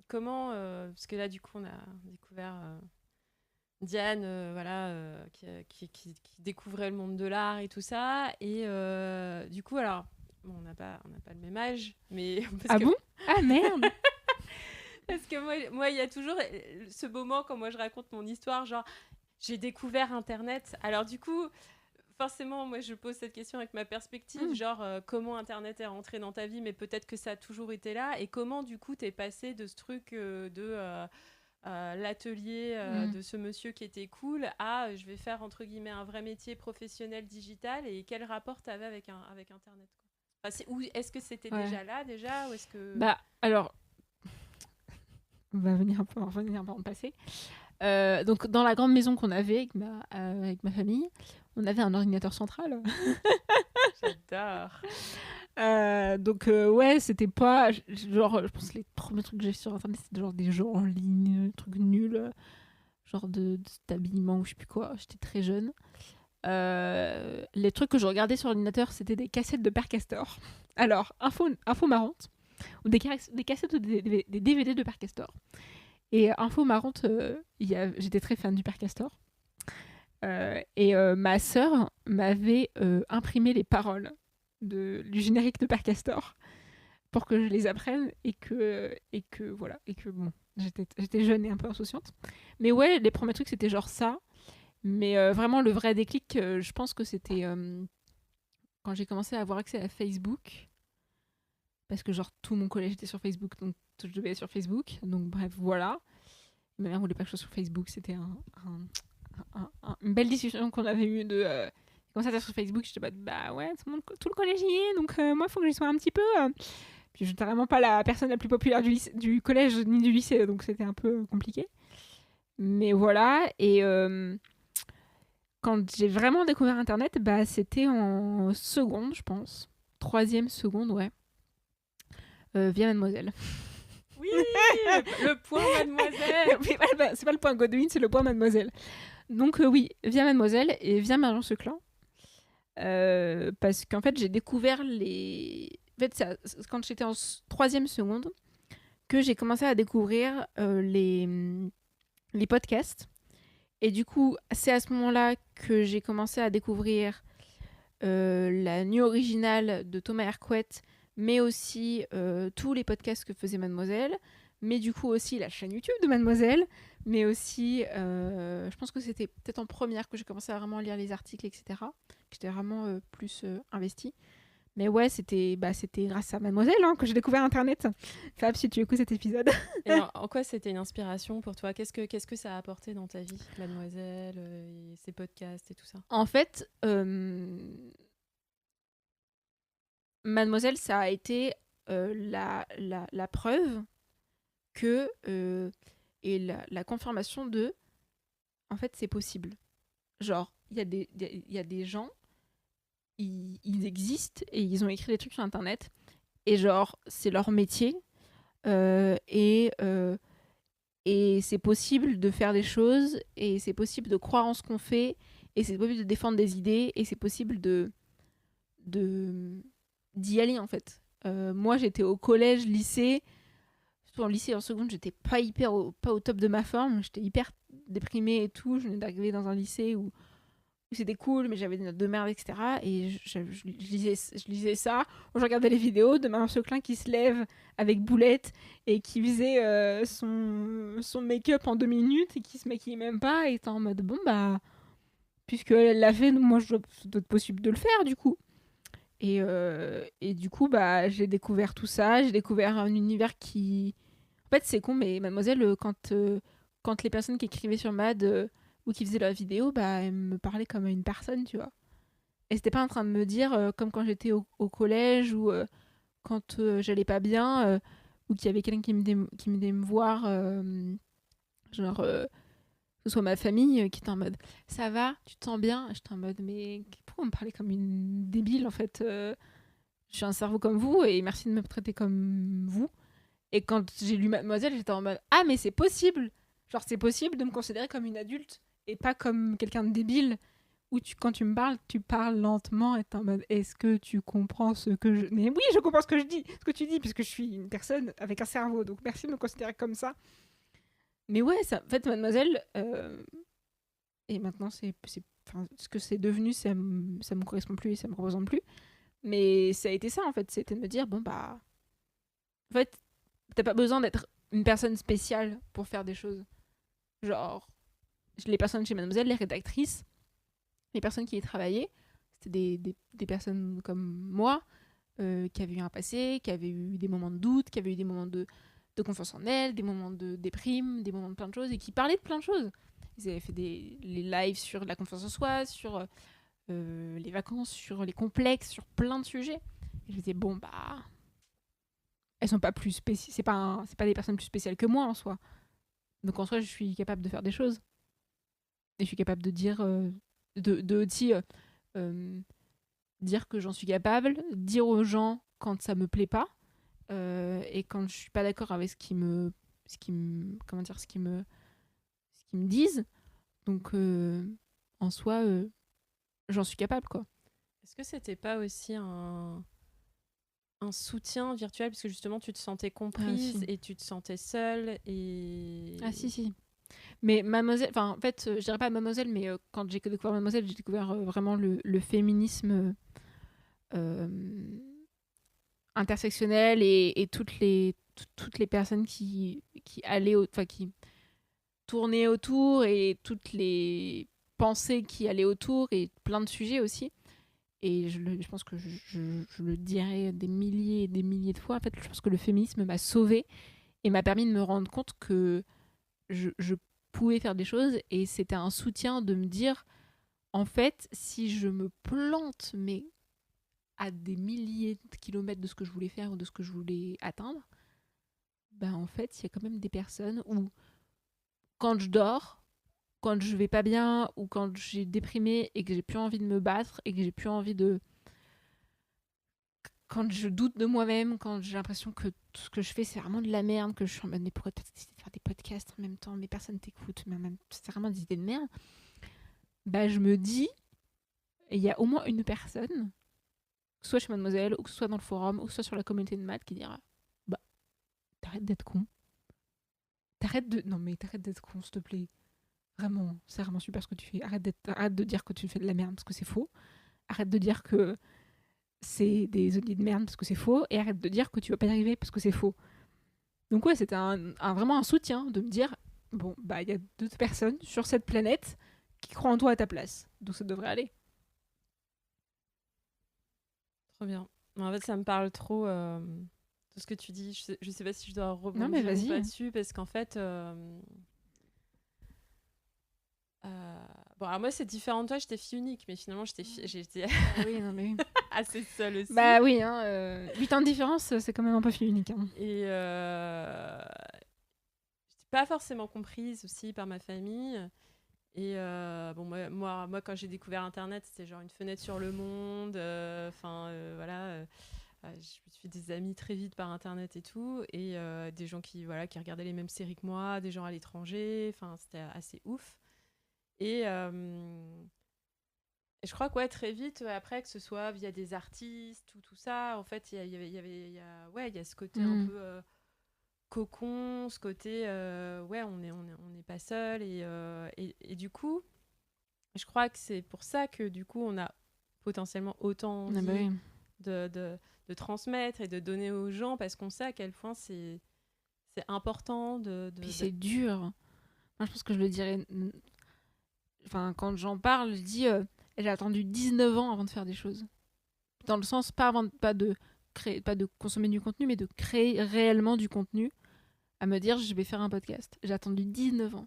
comment, parce que là, du coup, on a découvert Diane, voilà, qui découvrait le monde de l'art et tout ça. Et du coup, alors, bon, on n'a pas le même âge, mais Ah bon? Ah merde. parce que moi, il y a toujours ce moment quand moi je raconte mon histoire, genre, j'ai découvert Internet. Alors du coup, forcément, moi, je pose cette question avec ma perspective, genre, comment Internet est rentré dans ta vie, mais peut-être que ça a toujours été là. Et comment, du coup, t'es passé de ce truc l'atelier de ce monsieur qui était cool à je vais faire entre guillemets un vrai métier professionnel digital, et quel rapport tu avais avec Internet, quoi. Enfin, est-ce que c'était déjà là ou est-ce que... Bah, alors, on va revenir un peu en passé. Donc, dans la grande maison qu'on avait avec ma famille, on avait un ordinateur central. J'adore. Donc, ouais, c'était pas. Genre, je pense que les premiers trucs que j'ai fait sur Internet, c'était genre des jeux en ligne, des trucs nuls, genre d'habillement ou je sais plus quoi. J'étais très jeune. Les trucs que je regardais sur l'ordinateur, c'était des cassettes de Père Castor. Alors, info marrante, ou des cassettes ou des DVD de Père Castor. Et info marrante, j'étais très fan du Père Castor. Ma sœur m'avait imprimé les paroles du générique de Père Castor pour que je les apprenne et que bon, j'étais jeune et un peu insouciante. Mais ouais, les premiers trucs c'était genre ça. Mais vraiment le vrai déclic, je pense que c'était quand j'ai commencé à avoir accès à Facebook, parce que genre tout mon collège était sur Facebook, donc je devais être sur Facebook. Donc bref, voilà. Ma mère voulait pas que je sois sur Facebook, c'était une belle discussion qu'on avait eue de comment ça t'es sur Facebook. J'étais bah ouais, tout le collège y est, donc moi il faut que j'y sois un petit peu. Puis j'étais vraiment pas la personne la plus populaire du collège ni du lycée, donc c'était un peu compliqué. Mais voilà, et quand j'ai vraiment découvert Internet, bah c'était en seconde, je pense. Troisième seconde, ouais. Via Mademoiselle. Oui, le point Mademoiselle. C'est pas le point Godwin, c'est le point Mademoiselle. Donc oui, via Mademoiselle et via Marion Seclin. Parce qu'en fait, j'ai découvert En fait, c'est quand j'étais en troisième seconde que j'ai commencé à découvrir les podcasts. Et du coup, c'est à ce moment-là que j'ai commencé à découvrir la nuit originale de Thomas Hercouet, mais aussi tous les podcasts que faisait Mademoiselle, mais du coup aussi la chaîne YouTube de Mademoiselle, mais aussi, je pense que c'était peut-être en première que j'ai commencé à vraiment lire les articles, etc. Que j'étais vraiment plus investie. Mais ouais, c'était grâce à Mademoiselle que j'ai découvert Internet. Fab, si tu écoutes cet épisode. Et en quoi c'était une inspiration pour toi ? Qu'est-ce que ça a apporté dans ta vie, Mademoiselle, et ses podcasts et tout ça ? En fait, Mademoiselle, ça a été la preuve que et la confirmation de en fait c'est possible. Genre il y a des gens, ils existent et ils ont écrit des trucs sur Internet et genre c'est leur métier et c'est possible de faire des choses et c'est possible de croire en ce qu'on fait et c'est possible de défendre des idées et c'est possible d'y aller en fait. Moi j'étais au collège, lycée, surtout en lycée, en seconde, j'étais pas au top de ma forme, j'étais hyper déprimée et tout. Je venais d'arriver dans un lycée où c'était cool, mais j'avais des notes de merde, etc. Et je lisais ça, je regardais les vidéos de Marion Seclin qui se lève avec Boulette et qui faisait son make-up en 2 minutes et qui se maquillait même pas, et était en mode bon bah, puisque elle l'a fait, moi ça doit être possible de le faire du coup. Et du coup, bah, j'ai découvert tout ça, j'ai découvert un univers qui... En fait, c'est con, mais Mademoiselle, quand les personnes qui écrivaient sur Mad ou qui faisaient leurs vidéos, bah, elles me parlaient comme à une personne, tu vois. Et c'était pas en train de me dire, comme quand j'étais au collège ou quand j'allais pas bien, ou qu'il y avait quelqu'un qui venait me voir, genre... que ce soit ma famille qui était en mode ça va, tu te sens bien. J'étais en mode mais pourquoi on me parlait comme une débile en fait. Je suis un cerveau comme vous et merci de me traiter comme vous. Et quand j'ai lu Mademoiselle, j'étais en mode ah mais c'est possible. Genre c'est possible de me considérer comme une adulte et pas comme quelqu'un de débile où quand tu me parles, tu parles lentement et t'es en mode est-ce que tu comprends ce que je... Mais oui, je comprends ce que je dis, ce que tu dis, puisque je suis une personne avec un cerveau, donc merci de me considérer comme ça. Mais ouais, en fait, Mademoiselle, et maintenant, ce que c'est devenu, ça me correspond plus et ça me représente plus. Mais ça a été ça, en fait. C'était de me dire, bon, bah. En fait, t'as pas besoin d'être une personne spéciale pour faire des choses. Genre, les personnes chez Mademoiselle, les rédactrices, les personnes qui y travaillaient, c'était des personnes comme moi, qui avaient eu un passé, qui avaient eu des moments de doute, qui avaient eu des moments de de confiance en elles, des moments de déprime, des moments de plein de choses, et qui parlaient de plein de choses. Ils avaient fait les lives sur la confiance en soi, sur les vacances, sur les complexes, sur plein de sujets. Et je me disais, bon, bah, elles sont pas plus spéciales, c'est pas des personnes plus spéciales que moi en soi. Donc en soi, je suis capable de faire des choses. Et je suis capable de dire, aussi dire que j'en suis capable, dire aux gens quand ça me plaît pas, et quand je suis pas d'accord avec ce qu'ils me disent. Donc en soi, j'en suis capable, quoi. Est-ce que c'était pas aussi un soutien virtuel, parce que justement tu te sentais comprise si. et tu te sentais seule et... Ah si. Mais Mademoiselle, enfin en fait, je dirais pas Mademoiselle, mais quand j'ai découvert Mademoiselle, j'ai découvert vraiment le féminisme intersectionnel et toutes les personnes qui allaient, enfin qui tournaient autour, et toutes les pensées qui allaient autour, et plein de sujets aussi. Et je pense que je le dirai des milliers et des milliers de fois. En fait, je pense que le féminisme m'a sauvée et m'a permis de me rendre compte que je pouvais faire des choses, et c'était un soutien de me dire, en fait, si je me plante, mais à des milliers de kilomètres de ce que je voulais faire ou de ce que je voulais atteindre, ben en fait, il y a quand même des personnes où, quand je dors, quand je vais pas bien, ou quand j'ai déprimé et que j'ai plus envie de me battre, et que j'ai plus envie de... Quand je doute de moi-même, quand j'ai l'impression que tout ce que je fais, c'est vraiment de la merde, que je suis en mode, mais pourquoi t'as décidé de faire des podcasts en même temps, mais personne t'écoute, mais même, c'est vraiment des idées de merde, bah je me dis, il y a au moins une personne, que ce soit chez Mademoiselle, ou que ce soit dans le forum, ou que ce soit sur la communauté de maths, qui dira, bah, t'arrêtes d'être con. Non mais t'arrêtes d'être con, s'il te plaît. Vraiment, c'est vraiment super ce que tu fais. Arrête de dire que tu fais de la merde, parce que c'est faux. Arrête de dire que c'est des idées de merde, parce que c'est faux. Et arrête de dire que tu vas pas y arriver, parce que c'est faux. Donc ouais, c'était vraiment un soutien de me dire, bon, bah il y a d'autres personnes sur cette planète qui croient en toi à ta place. Donc ça devrait aller. Trop bien. En fait, ça me parle trop de ce que tu dis. Je sais pas si je dois rebondir Non mais vas-y. ou pas dessus, parce qu'en fait... Bon, alors moi, c'est différent de toi, j'étais fille unique, mais finalement, j'étais Oui, non mais oui. assez seule aussi. Bah oui, 8 ans de différence, c'est quand même un peu fille unique. Hein. Et j'étais pas forcément comprise aussi par ma famille. Et bon, moi, quand j'ai découvert Internet, c'était genre une fenêtre sur le monde. Voilà. Je me suis fait des amis très vite par Internet et tout. Et des gens qui regardaient les mêmes séries que moi, des gens à l'étranger. Enfin, c'était assez ouf. Et je crois que très vite, après, que ce soit via des artistes ou tout ça, en fait, il y a ce côté un peu cocon, ce côté, on n'est pas seul. Et du coup, je crois que c'est pour ça que du coup, on a potentiellement autant envie de transmettre et de donner aux gens, parce qu'on sait à quel point c'est important Puis c'est dur. Moi, je pense que je le dirais... Enfin, quand j'en parle, je dis j'ai attendu 19 ans avant de faire des choses. Dans le sens, pas de consommer du contenu, mais de créer réellement du contenu, à me dire je vais faire un podcast. J'ai attendu 19 ans.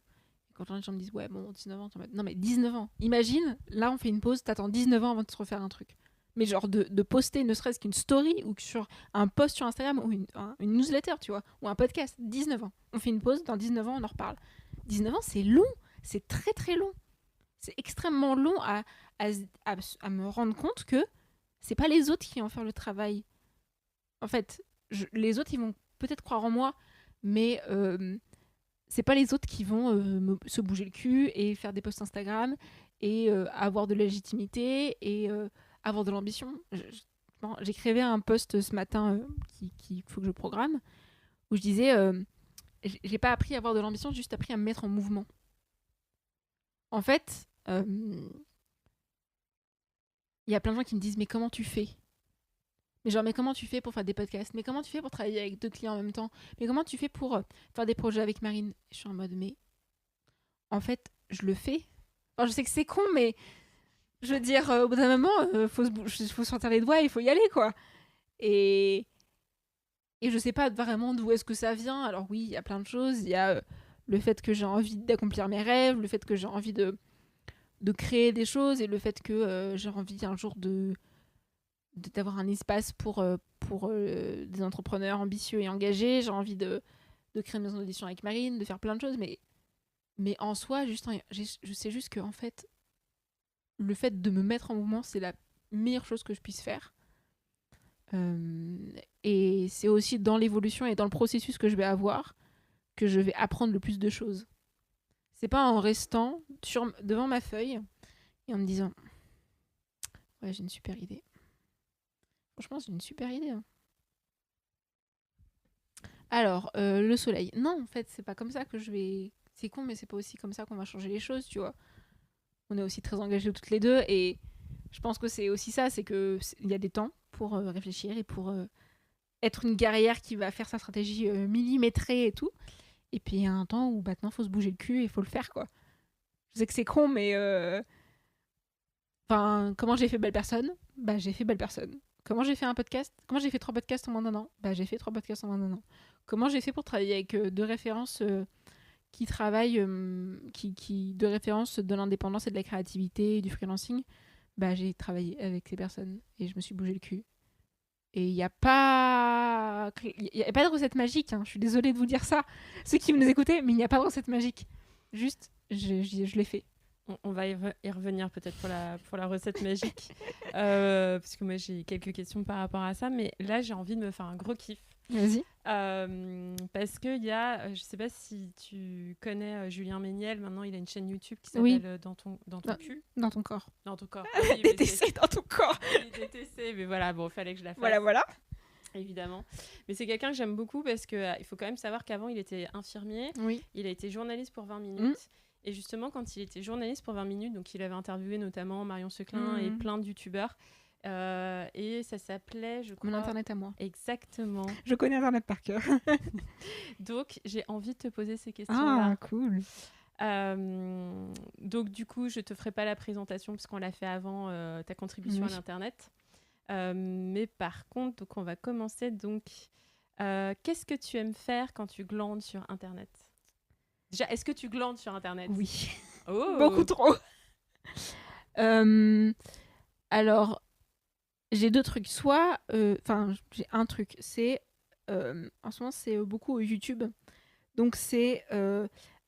Et quand les gens me disent ouais, bon, 19 ans, non mais 19 ans. Imagine, là on fait une pause, t'attends 19 ans avant de se refaire un truc. Mais genre de poster ne serait-ce qu'une story, ou sur un post sur Instagram, ou une newsletter, tu vois, ou un podcast. 19 ans. On fait une pause, dans 19 ans on en reparle. 19 ans, c'est long. C'est très très long. C'est extrêmement long à me rendre compte que c'est pas les autres qui vont faire le travail. En fait, les autres, ils vont peut-être croire en moi, mais c'est pas les autres qui vont se bouger le cul et faire des posts Instagram et avoir de la légitimité et avoir de l'ambition. J'écrivais un post ce matin qu'il faut que je programme, où je disais j'ai pas appris à avoir de l'ambition, j'ai juste appris à me mettre en mouvement. En fait, il y a plein de gens qui me disent mais comment tu fais ? Mais comment tu fais pour faire des podcasts ? Mais comment tu fais pour travailler avec 2 clients en même temps ? Mais comment tu fais pour faire des projets avec Marine ? Je suis en mode mais en fait je le fais. Enfin, je sais que c'est con, mais je veux dire au bout d'un moment faut sortir les doigts, il faut y aller quoi. Et Et je sais pas vraiment d'où est-ce que ça vient. Alors oui, il y a plein de choses. Il y a le fait que j'ai envie d'accomplir mes rêves, le fait que j'ai envie de créer des choses et le fait que j'ai envie un jour d'avoir un espace pour des entrepreneurs ambitieux et engagés. J'ai envie de créer une maison d'édition avec Marine, de faire plein de choses. Mais en soi, je sais juste que en fait, le fait de me mettre en mouvement, c'est la meilleure chose que je puisse faire. Et c'est aussi dans l'évolution et dans le processus que je vais avoir que je vais apprendre le plus de choses. C'est pas en restant devant ma feuille et en me disant ouais, j'ai une super idée. Franchement, j'ai une super idée. Hein. Alors, le soleil. Non, en fait, c'est pas comme ça que je vais. C'est con, mais c'est pas aussi comme ça qu'on va changer les choses, tu vois. On est aussi très engagés toutes les deux et je pense que c'est aussi ça, c'est que il y a des temps pour réfléchir et pour être une guerrière qui va faire sa stratégie millimétrée et tout. Et puis il y a un temps où maintenant il faut se bouger le cul et il faut le faire quoi. Je sais que c'est con, mais enfin, comment j'ai fait Belle Personne ? Bah j'ai fait Belle Personne. Comment j'ai fait un podcast ? Comment j'ai fait 3 podcasts en moins d'1 an ? Bah j'ai fait 3 podcasts en moins d'1 an. Comment j'ai fait pour travailler avec 2 références qui travaillent, qui de référence de l'indépendance et de la créativité et du freelancing ? Bah j'ai travaillé avec ces personnes et je me suis bougé le cul. Et il n'y a pas... Y a pas de recette magique, hein. Je suis désolée de vous dire ça, ceux qui nous écoutez, mais il n'y a pas de recette magique. Juste, je l'ai fait. On va y revenir peut-être pour la recette magique, parce que moi j'ai quelques questions par rapport à ça, mais là j'ai envie de me faire un gros kiff. Vas-y. Parce qu'il y a, je sais pas si tu connais Julien Méniel, maintenant il a une chaîne YouTube qui s'appelle Dans ton cul. Dans ton corps. Dans ton corps. Oui, DTC dans ton corps. Oui, DTC, mais voilà, bon, il fallait que je la fasse. Voilà. Évidemment. Mais c'est quelqu'un que j'aime beaucoup parce qu'il faut quand même savoir qu'avant il était infirmier, oui. Il a été journaliste pour 20 minutes. Et justement, quand il était journaliste pour 20 minutes, donc il avait interviewé notamment Marion Seclin et plein de youtubeurs. Et ça s'appelait, je crois... Mon Internet à moi. Exactement. Je connais Internet par cœur. Donc, j'ai envie de te poser ces questions-là. Ah, cool. Donc, du coup, je te ferai pas la présentation puisqu'on l'a fait avant ta contribution à l'Internet. Mais par contre, donc, on va commencer. Donc, qu'est-ce que tu aimes faire quand tu glandes sur Internet ? Déjà, est-ce que tu glandes sur Internet ? Oui. Oh. Beaucoup trop. Alors, j'ai 2 trucs. Soit, j'ai un truc. C'est, en ce moment, c'est beaucoup YouTube. Donc, c'est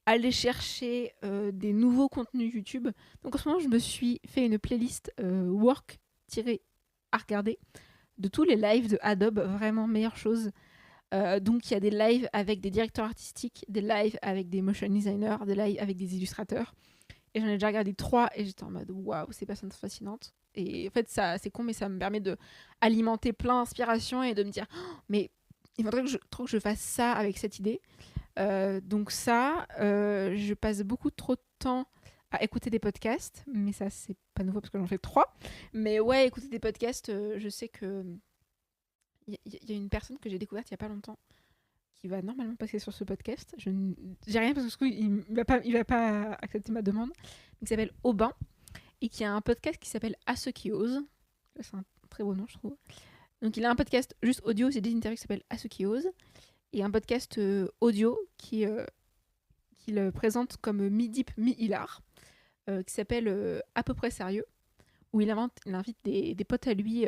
aller chercher des nouveaux contenus YouTube. Donc, en ce moment, je me suis fait une playlist work-à regarder de tous les lives de Adobe. Vraiment, meilleure chose. Donc il y a des lives avec des directeurs artistiques, des lives avec des motion designers, des lives avec des illustrateurs. Et j'en ai déjà regardé 3 et j'étais en mode waouh, ces personnes sont fascinantes. Et en fait, ça, c'est con, mais ça me permet de alimenter plein d'inspiration et de me dire oh, mais il faudrait que je fasse ça avec cette idée. Donc ça, je passe beaucoup trop de temps à écouter des podcasts, mais ça c'est pas nouveau parce que j'en fais 3. Mais ouais, écouter des podcasts, je sais que il y a une personne que j'ai découverte il y a pas longtemps qui va normalement passer sur ce podcast. J'ai rien parce qu'il va pas accepter ma demande. Il s'appelle Aubin et qui a un podcast qui s'appelle À ceux qui osent. C'est un très beau nom, je trouve. Donc il a un podcast juste audio, c'est des interviews qui s'appelle À ceux qui osent et un podcast audio qu'il présente comme mi-deep, mi-hilar qui s'appelle À peu près sérieux où il invite des potes à lui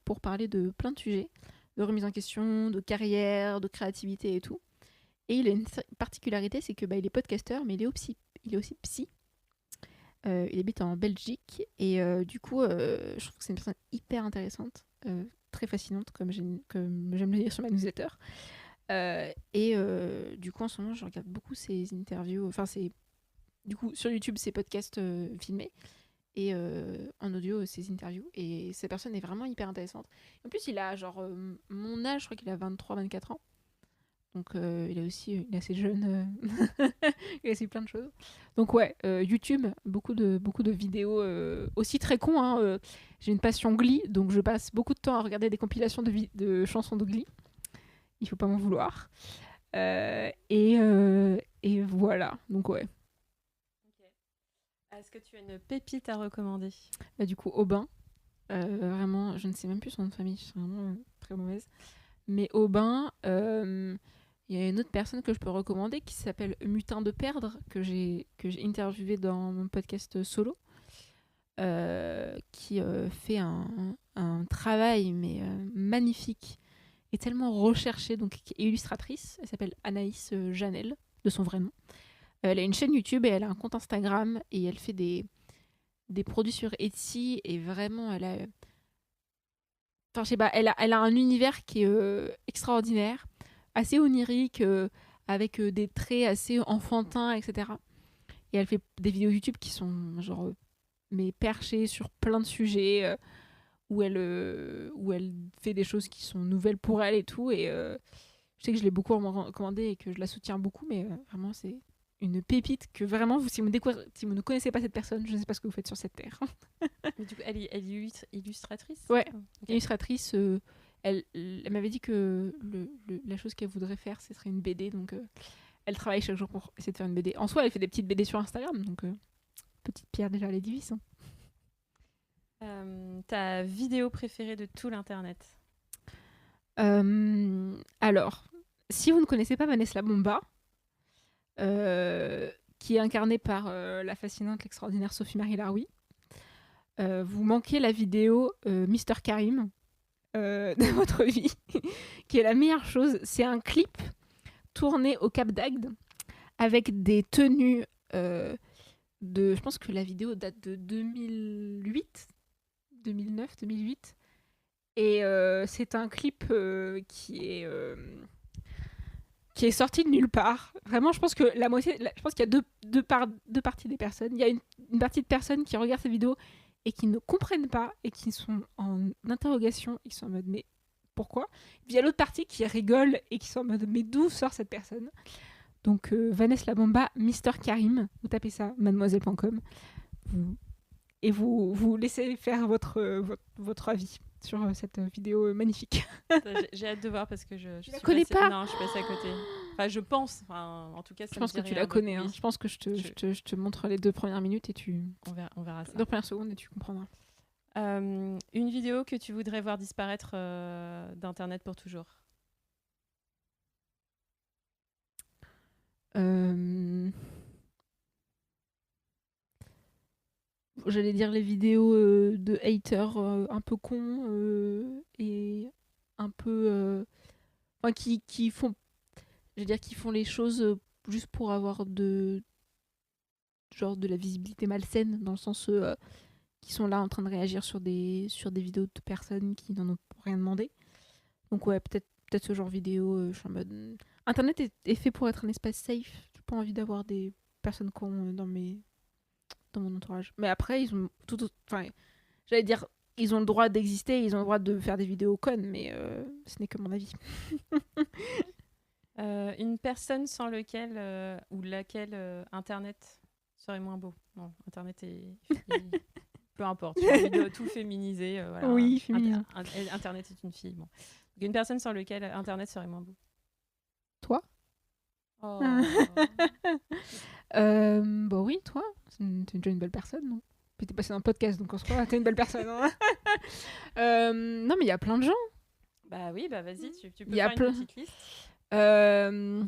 pour parler de plein de sujets, de remise en question, de carrière, de créativité et tout. Et il a une particularité, c'est que il est podcasteur, mais il est aussi psy. Il habite en Belgique et du coup, je trouve que c'est une personne hyper intéressante, très fascinante, comme j'aime le dire sur ma newsletter. Du coup, en ce moment, je regarde beaucoup ses interviews, du coup, sur YouTube, ses podcasts filmés. Et en audio ses interviews et cette personne est vraiment hyper intéressante. En plus il a genre mon âge, je crois qu'il a 23-24 ans, donc il est assez jeune. Il a aussi plein de choses, donc ouais, YouTube, beaucoup de vidéos aussi très con hein, j'ai une passion Glee, donc je passe beaucoup de temps à regarder des compilations de chansons de Glee, il faut pas m'en vouloir. Et voilà, donc ouais. Est-ce que tu as une pépite à recommander ? Du coup, Aubin, vraiment, je ne sais même plus son nom de famille, je suis vraiment très mauvaise. Mais Aubin, il y a une autre personne que je peux recommander qui s'appelle Mutin de Perdre, que j'ai interviewé dans mon podcast solo, qui fait un travail mais magnifique et tellement recherché, donc qui est illustratrice. Elle s'appelle Anaïs Janel, de son vrai nom. Elle a une chaîne YouTube et elle a un compte Instagram et elle fait des produits sur Etsy et vraiment elle a... Enfin, je sais pas, elle a un univers qui est extraordinaire, assez onirique, avec des traits assez enfantins, etc. Et elle fait des vidéos YouTube qui sont genre mais perchées sur plein de sujets, où elle fait des choses qui sont nouvelles pour elle et tout. Et je sais que je l'ai beaucoup recommandé et que je la soutiens beaucoup, mais vraiment c'est une pépite que vraiment, si vous ne connaissez pas cette personne, je ne sais pas ce que vous faites sur cette terre. Mais du coup, elle est illustratrice? Ouais, Ok. illustratrice. Elle m'avait dit que la chose qu'elle voudrait faire, ce serait une BD. Donc, elle travaille chaque jour pour essayer de faire une BD. En soi, elle fait des petites BD sur Instagram. Donc, petite pierre déjà à l'édifice. Hein. Ta vidéo préférée de tout l'internet? Alors, si vous ne connaissez pas Vanessa Bomba, qui est incarnée par la fascinante, l'extraordinaire Sophie-Marie Laroui, vous manquez la vidéo Mister Karim de votre vie, qui est la meilleure chose. C'est un clip tourné au Cap d'Agde avec des tenues de... Je pense que la vidéo date de 2008, 2009, 2008. Et c'est un clip qui est sorti de nulle part. Vraiment, je pense que la moitié... Je pense qu'il y a deux parties des personnes. Il y a une partie de personnes qui regardent cette vidéo et qui ne comprennent pas et qui sont en interrogation. Ils sont en mode, mais pourquoi? Il y a l'autre partie qui rigole et qui sont en mode, mais d'où sort cette personne? Donc, Vanessa Labamba, Mister Karim, vous tapez ça, mademoiselle.com, et vous laissez faire votre avis sur cette vidéo magnifique. J'ai hâte de voir parce que je Tu la suis connais passée... pas? Non, je suis passée à côté. Enfin, je pense. Enfin, en tout cas, ça Je me pense dit que tu rien, la donc connais. Hein. oui. Je pense que je te montre les 2 premières minutes et On verra ça. 2 premières secondes et tu comprendras. Une vidéo que tu voudrais voir disparaître d'Internet pour toujours? J'allais dire les vidéos de haters un peu cons et un peu... Enfin, qui font... Je veux dire, qui font les choses juste pour avoir genre de la visibilité malsaine, dans le sens qui sont là en train de réagir sur des vidéos de personnes qui n'en ont rien demandé. Donc ouais, peut-être ce genre de vidéo, je suis en mode... Internet est fait pour être un espace safe. J'ai pas envie d'avoir des personnes cons dans mon entourage. Mais après, ils ont enfin, j'allais dire, ils ont le droit d'exister, ils ont le droit de faire des vidéos connes, mais ce n'est que mon avis. Une personne sans lequel ou laquelle Internet serait moins beau. Non, Internet est... Peu importe, une vidéo tout féminisé. Voilà. Oui, féminisé. Internet est une fille. Bon. Donc, une personne sans laquelle Internet serait moins beau. Toi? Oh. Bah oui, toi. T'es déjà une belle personne, non? Puis t'es passé dans le podcast, donc on se croit, t'es une belle personne. Hein. Non, mais il y a plein de gens. Bah oui, bah vas-y, tu peux Y a faire une petite liste. Mais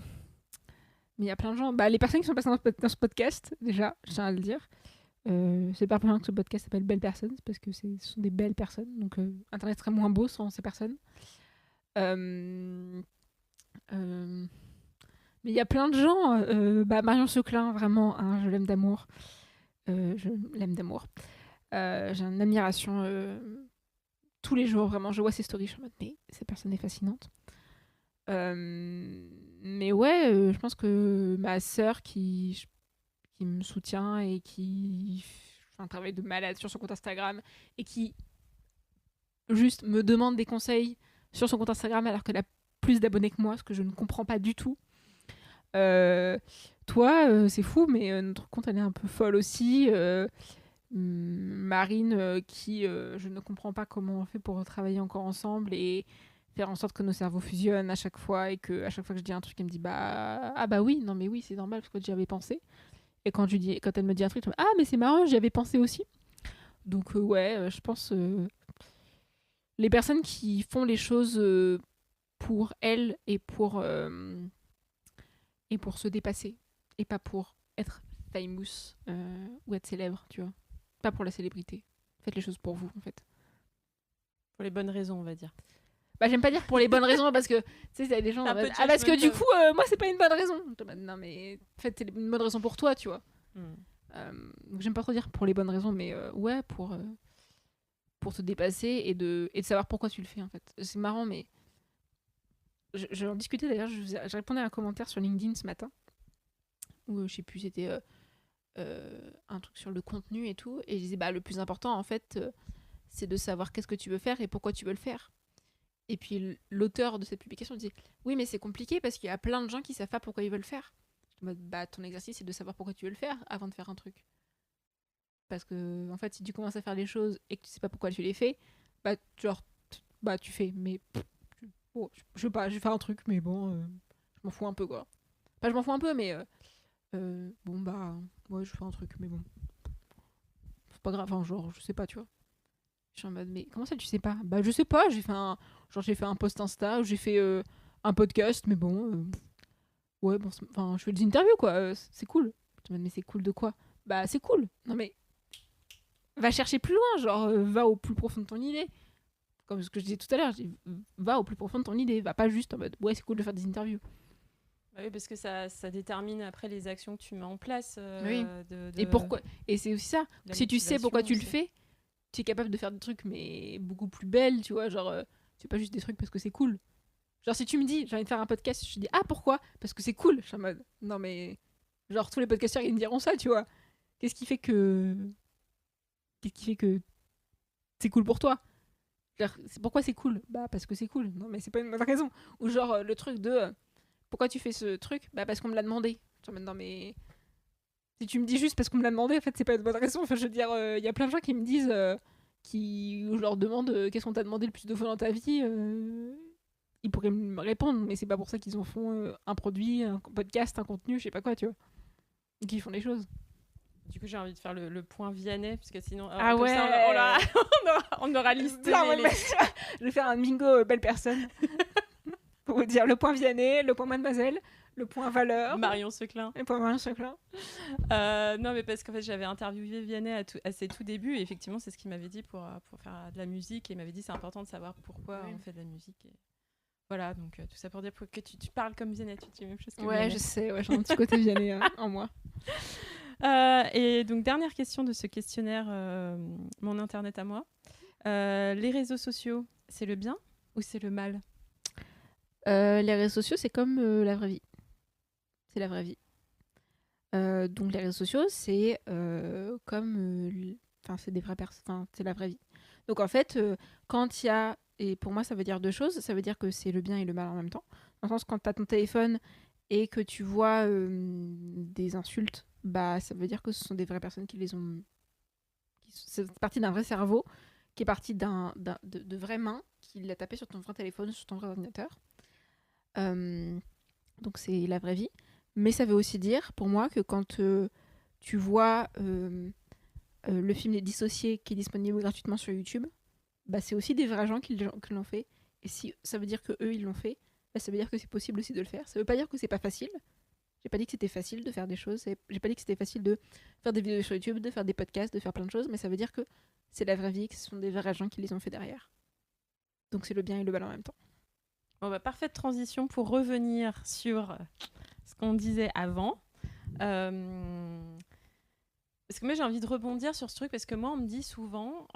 il y a plein de gens. Bah, les personnes qui sont passées dans ce podcast, déjà, je tiens à le dire. C'est pas pour rien que ce podcast s'appelle Belles Personnes, c'est parce que ce sont des belles personnes. Donc, Internet serait moins beau sans ces personnes. Mais il y a plein de gens. Marion Seclin, vraiment, hein, je l'aime d'amour. Je l'aime d'amour. J'ai une admiration tous les jours, vraiment. Je vois ses stories, je suis en mode, mais cette personne est fascinante. Mais ouais, je pense que ma sœur qui me soutient et qui fait un travail de malade sur son compte Instagram et qui juste me demande des conseils sur son compte Instagram alors qu'elle a plus d'abonnés que moi, ce que je ne comprends pas du tout. Toi, c'est fou, mais notre compte, elle est un peu folle aussi. Marine, qui je ne comprends pas comment on fait pour travailler encore ensemble et faire en sorte que nos cerveaux fusionnent à chaque fois et que à chaque fois que je dis un truc, elle me dit bah oui, non mais oui, c'est normal parce que j'y avais pensé. Et quand elle me dit un truc, je me dis ah mais c'est marrant, j'y avais pensé aussi. Donc ouais, je pense les personnes qui font les choses pour elle et pour se dépasser et pas pour être famous ou être célèbre, tu vois. Pas pour la célébrité. Faites les choses pour vous, en fait. Pour les bonnes raisons, on va dire. Bah, j'aime pas dire pour les bonnes raisons parce que, tu sais, il y a des gens. Parce que du coup, moi, c'est pas une bonne raison. Non, mais en fait, c'est une bonne raison pour toi, tu vois. Donc, j'aime pas trop dire pour les bonnes raisons, mais ouais, pour te dépasser et de savoir pourquoi tu le fais, en fait. C'est marrant, mais. Je en discutais d'ailleurs, je répondais à un commentaire sur LinkedIn ce matin, où je sais plus, c'était un truc sur le contenu et tout, et je disais, bah, le plus important, en fait, c'est de savoir qu'est-ce que tu veux faire et pourquoi tu veux le faire. Et puis l'auteur de cette publication disait, oui, mais c'est compliqué parce qu'il y a plein de gens qui savent pas pourquoi ils veulent le faire. Je me dis, bah, ton exercice, c'est de savoir pourquoi tu veux le faire avant de faire un truc. Parce que, en fait, si tu commences à faire les choses et que tu sais pas pourquoi tu les fais, bah, genre, bah, tu fais, mais bon, je sais pas, j'ai fait un truc, mais bon, je m'en fous un peu, quoi. Enfin, je m'en fous un peu, mais bon, bah, ouais, je fais un truc, mais bon. C'est pas grave, enfin, genre, je sais pas, tu vois. Je suis en mode, mais comment ça, tu sais pas? Bah, je sais pas, j'ai fait un post Insta, ou j'ai fait un podcast, mais bon, ouais, bon, enfin, je fais des interviews, quoi, c'est cool. Je me dis, mais c'est cool de quoi? Bah, c'est cool. Non, mais va chercher plus loin, genre, va au plus profond de ton idée. Comme ce que je disais tout à l'heure, va au plus profond de ton idée, va pas juste en mode, ouais, c'est cool de faire des interviews. Oui, parce que ça détermine après les actions que tu mets en place. Oui. Et pourquoi? Et c'est aussi ça. Si tu sais pourquoi tu le fais, tu es capable de faire des trucs, mais beaucoup plus belles, tu vois. Genre, c'est pas juste des trucs parce que c'est cool. Genre, si tu me dis, j'ai envie de faire un podcast, je te dis, ah, pourquoi? Parce que c'est cool. Je suis en mode, non, mais. Genre, tous les podcasteurs, ils me diront ça, tu vois. Qu'est-ce qui fait que. Qu'est-ce qui fait que c'est cool pour toi? Genre, pourquoi c'est cool? Bah, parce que c'est cool. Non, mais c'est pas une bonne raison. Ou genre, le truc de. Pourquoi tu fais ce truc? Bah, parce qu'on me l'a demandé. Genre, non, mais. Si tu me dis juste parce qu'on me l'a demandé, en fait, c'est pas une bonne raison. Enfin, je veux dire, il y a plein de gens qui me disent. Je leur demande qu'est-ce qu'on t'a demandé le plus de fois dans ta vie. Ils pourraient me répondre, mais c'est pas pour ça qu'ils en font un produit, un podcast, un contenu, je sais pas quoi, tu vois. Et qu'ils font des choses. Du coup, j'ai envie de faire le point Vianney, parce que sinon, ah comme ouais, ça, on aura listé. Je vais faire un bingo belle personne. Pour vous dire le point Vianney, le point Mademoiselle, le point Valeur. Marion Seclin. Le point Marion Seclin. Non, mais parce qu'en fait, j'avais interviewé Vianney à ses tout débuts, et effectivement, c'est ce qu'il m'avait dit pour faire de la musique, et il m'avait dit c'est important de savoir pourquoi on fait de la musique. Et... Voilà, donc tout ça pour dire que tu parles comme Vianney, tu dis la même chose que Vianney. Ouais, je sais, j'ai un petit côté Vianney en moi. Et donc, dernière question de ce questionnaire, mon internet à moi. Les réseaux sociaux, c'est le bien ou c'est le mal? Les réseaux sociaux, c'est comme la vraie vie. C'est la vraie vie. Donc, les réseaux sociaux, c'est comme... Enfin, c'est des vraies personnes. Enfin, c'est la vraie vie. Donc, en fait, quand il y a... Et pour moi, ça veut dire deux choses. Ça veut dire que c'est le bien et le mal en même temps. Dans le sens, quand tu as ton téléphone et que tu vois des insultes, bah, ça veut dire que ce sont des vraies personnes qui les ont... C'est parti d'un vrai cerveau, qui est parti de vraies mains, qui l'a tapé sur ton vrai téléphone, sur ton vrai ordinateur. Donc, c'est la vraie vie. Mais ça veut aussi dire, pour moi, que quand tu vois le film Les Dissociés qui est disponible gratuitement sur YouTube, bah, c'est aussi des vrais gens qui l'ont fait. Et si ça veut dire qu'eux, ils l'ont fait, bah, ça veut dire que c'est possible aussi de le faire. Ça veut pas dire que c'est pas facile. J'ai pas dit que c'était facile de faire des choses. J'ai pas dit que c'était facile de faire des vidéos sur YouTube, de faire des podcasts, de faire plein de choses. Mais ça veut dire que c'est la vraie vie, que ce sont des vrais gens qui les ont fait derrière. Donc c'est le bien et le mal en même temps. Bon, bah, parfaite transition pour revenir sur ce qu'on disait avant. Parce que moi, j'ai envie de rebondir sur ce truc, parce que moi, on me dit souvent,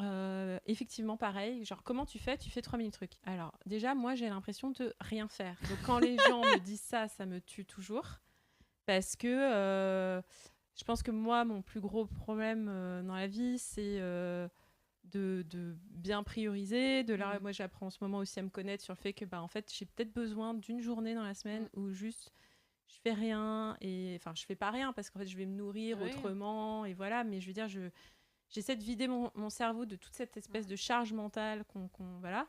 effectivement, pareil, genre, comment tu fais 3000 trucs. Alors, déjà, moi, j'ai l'impression de rien faire. Donc, quand les gens me disent ça, ça me tue toujours. Parce que je pense que moi, mon plus gros problème dans la vie, c'est de bien prioriser. Moi, j'apprends en ce moment aussi à me connaître sur le fait que, bah, en fait, j'ai peut-être besoin d'une journée dans la semaine où juste je fais rien, et enfin je fais pas rien parce qu'en fait je vais me nourrir autrement, et voilà, mais je veux dire, j'essaie de vider mon cerveau de toute cette espèce de charge mentale voilà.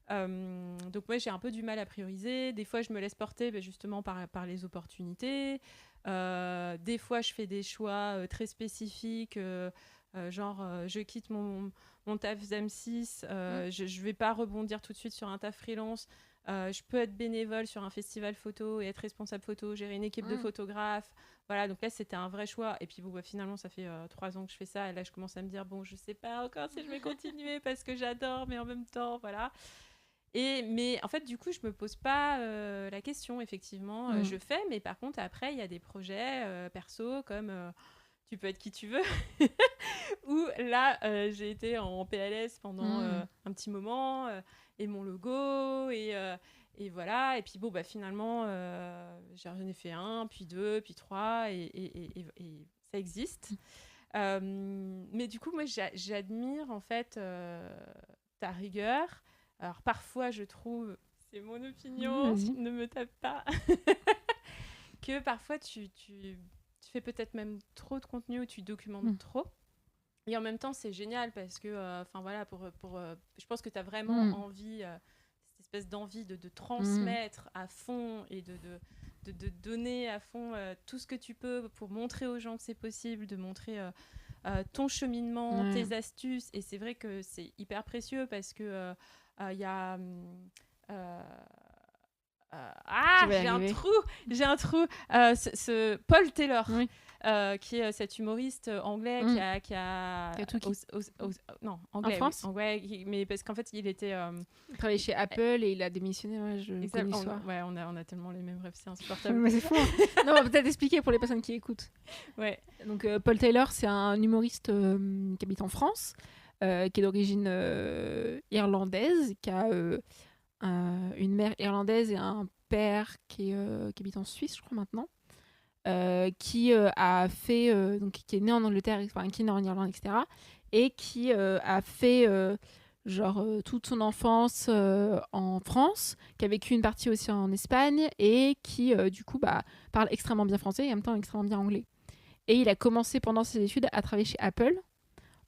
Donc moi j'ai un peu du mal à prioriser. Des fois je me laisse porter justement par les opportunités. Des fois je fais des choix très spécifiques, genre je quitte mon taf M6, je vais pas rebondir tout de suite sur un taf freelance. Je peux être bénévole sur un festival photo et être responsable photo, gérer une équipe de photographes. Voilà, donc là, c'était un vrai choix. Et puis, finalement, ça fait 3 ans que je fais ça. Et là, je commence à me dire, bon, je sais pas encore si je vais continuer parce que j'adore, mais en même temps, voilà. Mais en fait, du coup, je me pose pas la question, effectivement. Je fais, mais par contre, après, il y a des projets perso comme tu peux être qui tu veux. Où là, j'ai été en PLS pendant un petit moment et mon logo et voilà. Et puis finalement, j'en ai fait 1, puis 2, puis 3 et ça existe. Mais du coup, moi, j'admire en fait ta rigueur. Alors parfois, je trouve, c'est mon opinion, ne me tape pas, que parfois tu fais peut-être même trop de contenu ou tu documentes trop. Et en même temps, c'est génial parce que, voilà, je pense que tu as vraiment envie, cette espèce d'envie de transmettre à fond et de donner à fond tout ce que tu peux pour montrer aux gens que c'est possible, de montrer ton cheminement, tes astuces. Et c'est vrai que c'est hyper précieux parce que y a... j'ai un trou. Ce Paul Taylor, qui est cet humoriste anglais qui a non, anglais, en France, oui, anglais, mais parce qu'en fait il était il travaillait chez Apple et il a démissionné. Je connais l'histoire. On a tellement les mêmes rêves, c'est insupportable. Mais c'est fou. Non, on va peut-être expliquer pour les personnes qui écoutent. Donc Paul Taylor, c'est un humoriste qui habite en France, qui est d'origine irlandaise, qui a une mère irlandaise et un père qui habite en Suisse, je crois maintenant, qui a fait, donc qui est né en Angleterre, qui est né en Irlande, etc., et qui a fait toute son enfance en France, qui a vécu une partie aussi en Espagne, et qui du coup parle extrêmement bien français et en même temps extrêmement bien anglais. Et il a commencé pendant ses études à travailler chez Apple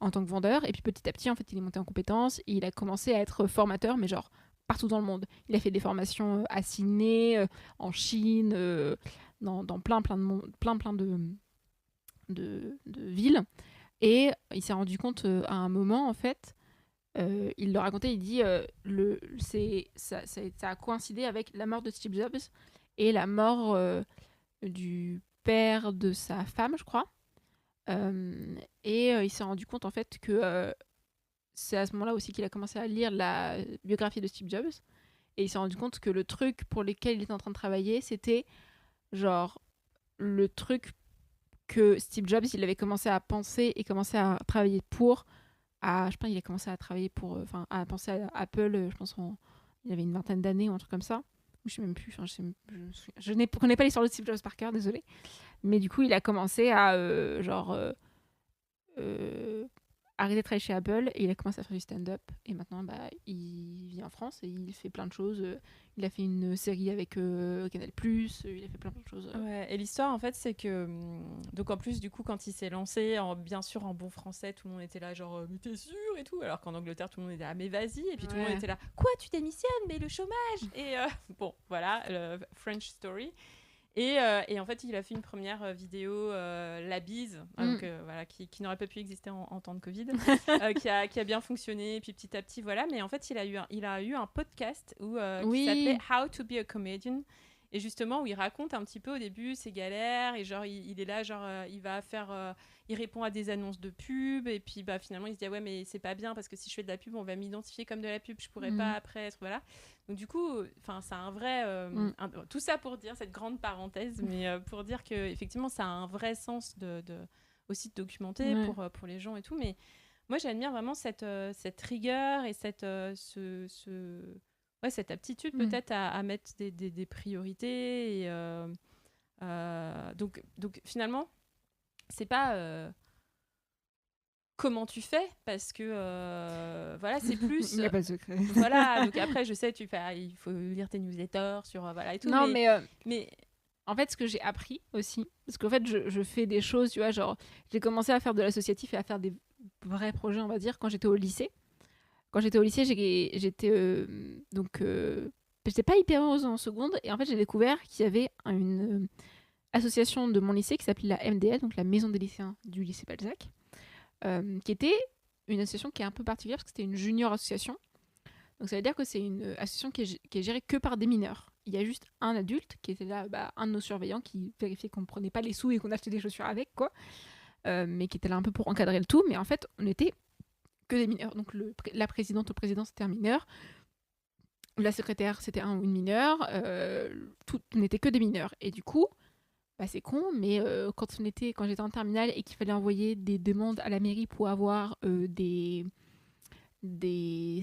en tant que vendeur, et puis petit à petit, en fait, il est monté en compétences, et il a commencé à être formateur, mais genre partout dans le monde. Il a fait des formations à Sydney, en Chine, dans plein de villes. Et il s'est rendu compte à un moment, en fait, il le racontait, il dit ça a coïncidé avec la mort de Steve Jobs et la mort du père de sa femme, je crois. Et il s'est rendu compte, en fait, que c'est à ce moment-là aussi qu'il a commencé à lire la biographie de Steve Jobs. Et il s'est rendu compte que le truc pour lequel il était en train de travailler, c'était genre le truc que Steve Jobs, il avait commencé à penser et commencé à travailler pour. Je pense qu'il a commencé à travailler pour. À penser à Apple, je pense, il avait une vingtaine d'années ou un truc comme ça. Je sais même plus. Je ne connais pas l'histoire de Steve Jobs par cœur, désolé. Mais du coup, il a commencé à arrêté de travailler chez Apple et il a commencé à faire du stand-up. Et maintenant, il vit en France et il fait plein de choses. Il a fait une série avec Canal+, il a fait plein de choses. Ouais, et l'histoire, en fait, c'est que... Donc, en plus, du coup, quand il s'est lancé, bien sûr, en bon français, tout le monde était là, genre, mais t'es sûr et tout. Alors qu'en Angleterre, tout le monde était là, mais vas-y. Et puis, tout le monde était là, quoi, tu démissionnes, mais le chômage. Et bon, voilà, French story. Et en fait, il a fait une première vidéo, La Bise, donc, voilà, qui n'aurait pas pu exister en temps de Covid, qui a bien fonctionné, puis petit à petit, voilà. Mais en fait, il a eu un podcast qui s'appelait How to be a Comedian, et justement, où il raconte un petit peu au début ses galères, et genre, il est là, genre, il va faire... il répond à des annonces de pub, et puis finalement, il se dit, ah ouais, mais c'est pas bien, parce que si je fais de la pub, on va m'identifier comme de la pub, je pourrais pas après être... Voilà. Donc du coup, c'est un vrai... tout ça pour dire, cette grande parenthèse, mais pour dire qu'effectivement, ça a un vrai sens aussi de documenter pour les gens et tout. Mais moi, j'admire vraiment cette rigueur et cette aptitude peut-être à mettre des priorités. Et, donc finalement, c'est pas... comment tu fais, parce que voilà, c'est plus il n'y a pas de secret. voilà, donc après je sais il faut lire tes newsletters sur voilà et tout. Non, mais en fait, ce que j'ai appris aussi, parce qu'en fait je fais des choses, tu vois, genre j'ai commencé à faire de l'associatif et à faire des vrais projets, on va dire, quand j'étais au lycée. Quand j'étais au lycée, j'étais j'étais pas hyper heureuse en seconde, et en fait j'ai découvert qu'il y avait une association de mon lycée qui s'appelait la MDL, donc la Maison des lycéens du lycée Balzac, qui était une association qui est un peu particulière parce que c'était une junior association. Donc ça veut dire que c'est une association qui est gérée que par des mineurs. Il y a juste un adulte qui était là, un de nos surveillants qui vérifiait qu'on ne prenait pas les sous et qu'on achetait des chaussures avec, quoi. Mais qui était là un peu pour encadrer le tout. Mais en fait, on était que des mineurs. Donc la présidente ou le président, c'était un mineur. La secrétaire, c'était un ou une mineure. On n'était que des mineurs. Et du coup, c'est con, mais quand j'étais en terminale et qu'il fallait envoyer des demandes à la mairie pour avoir des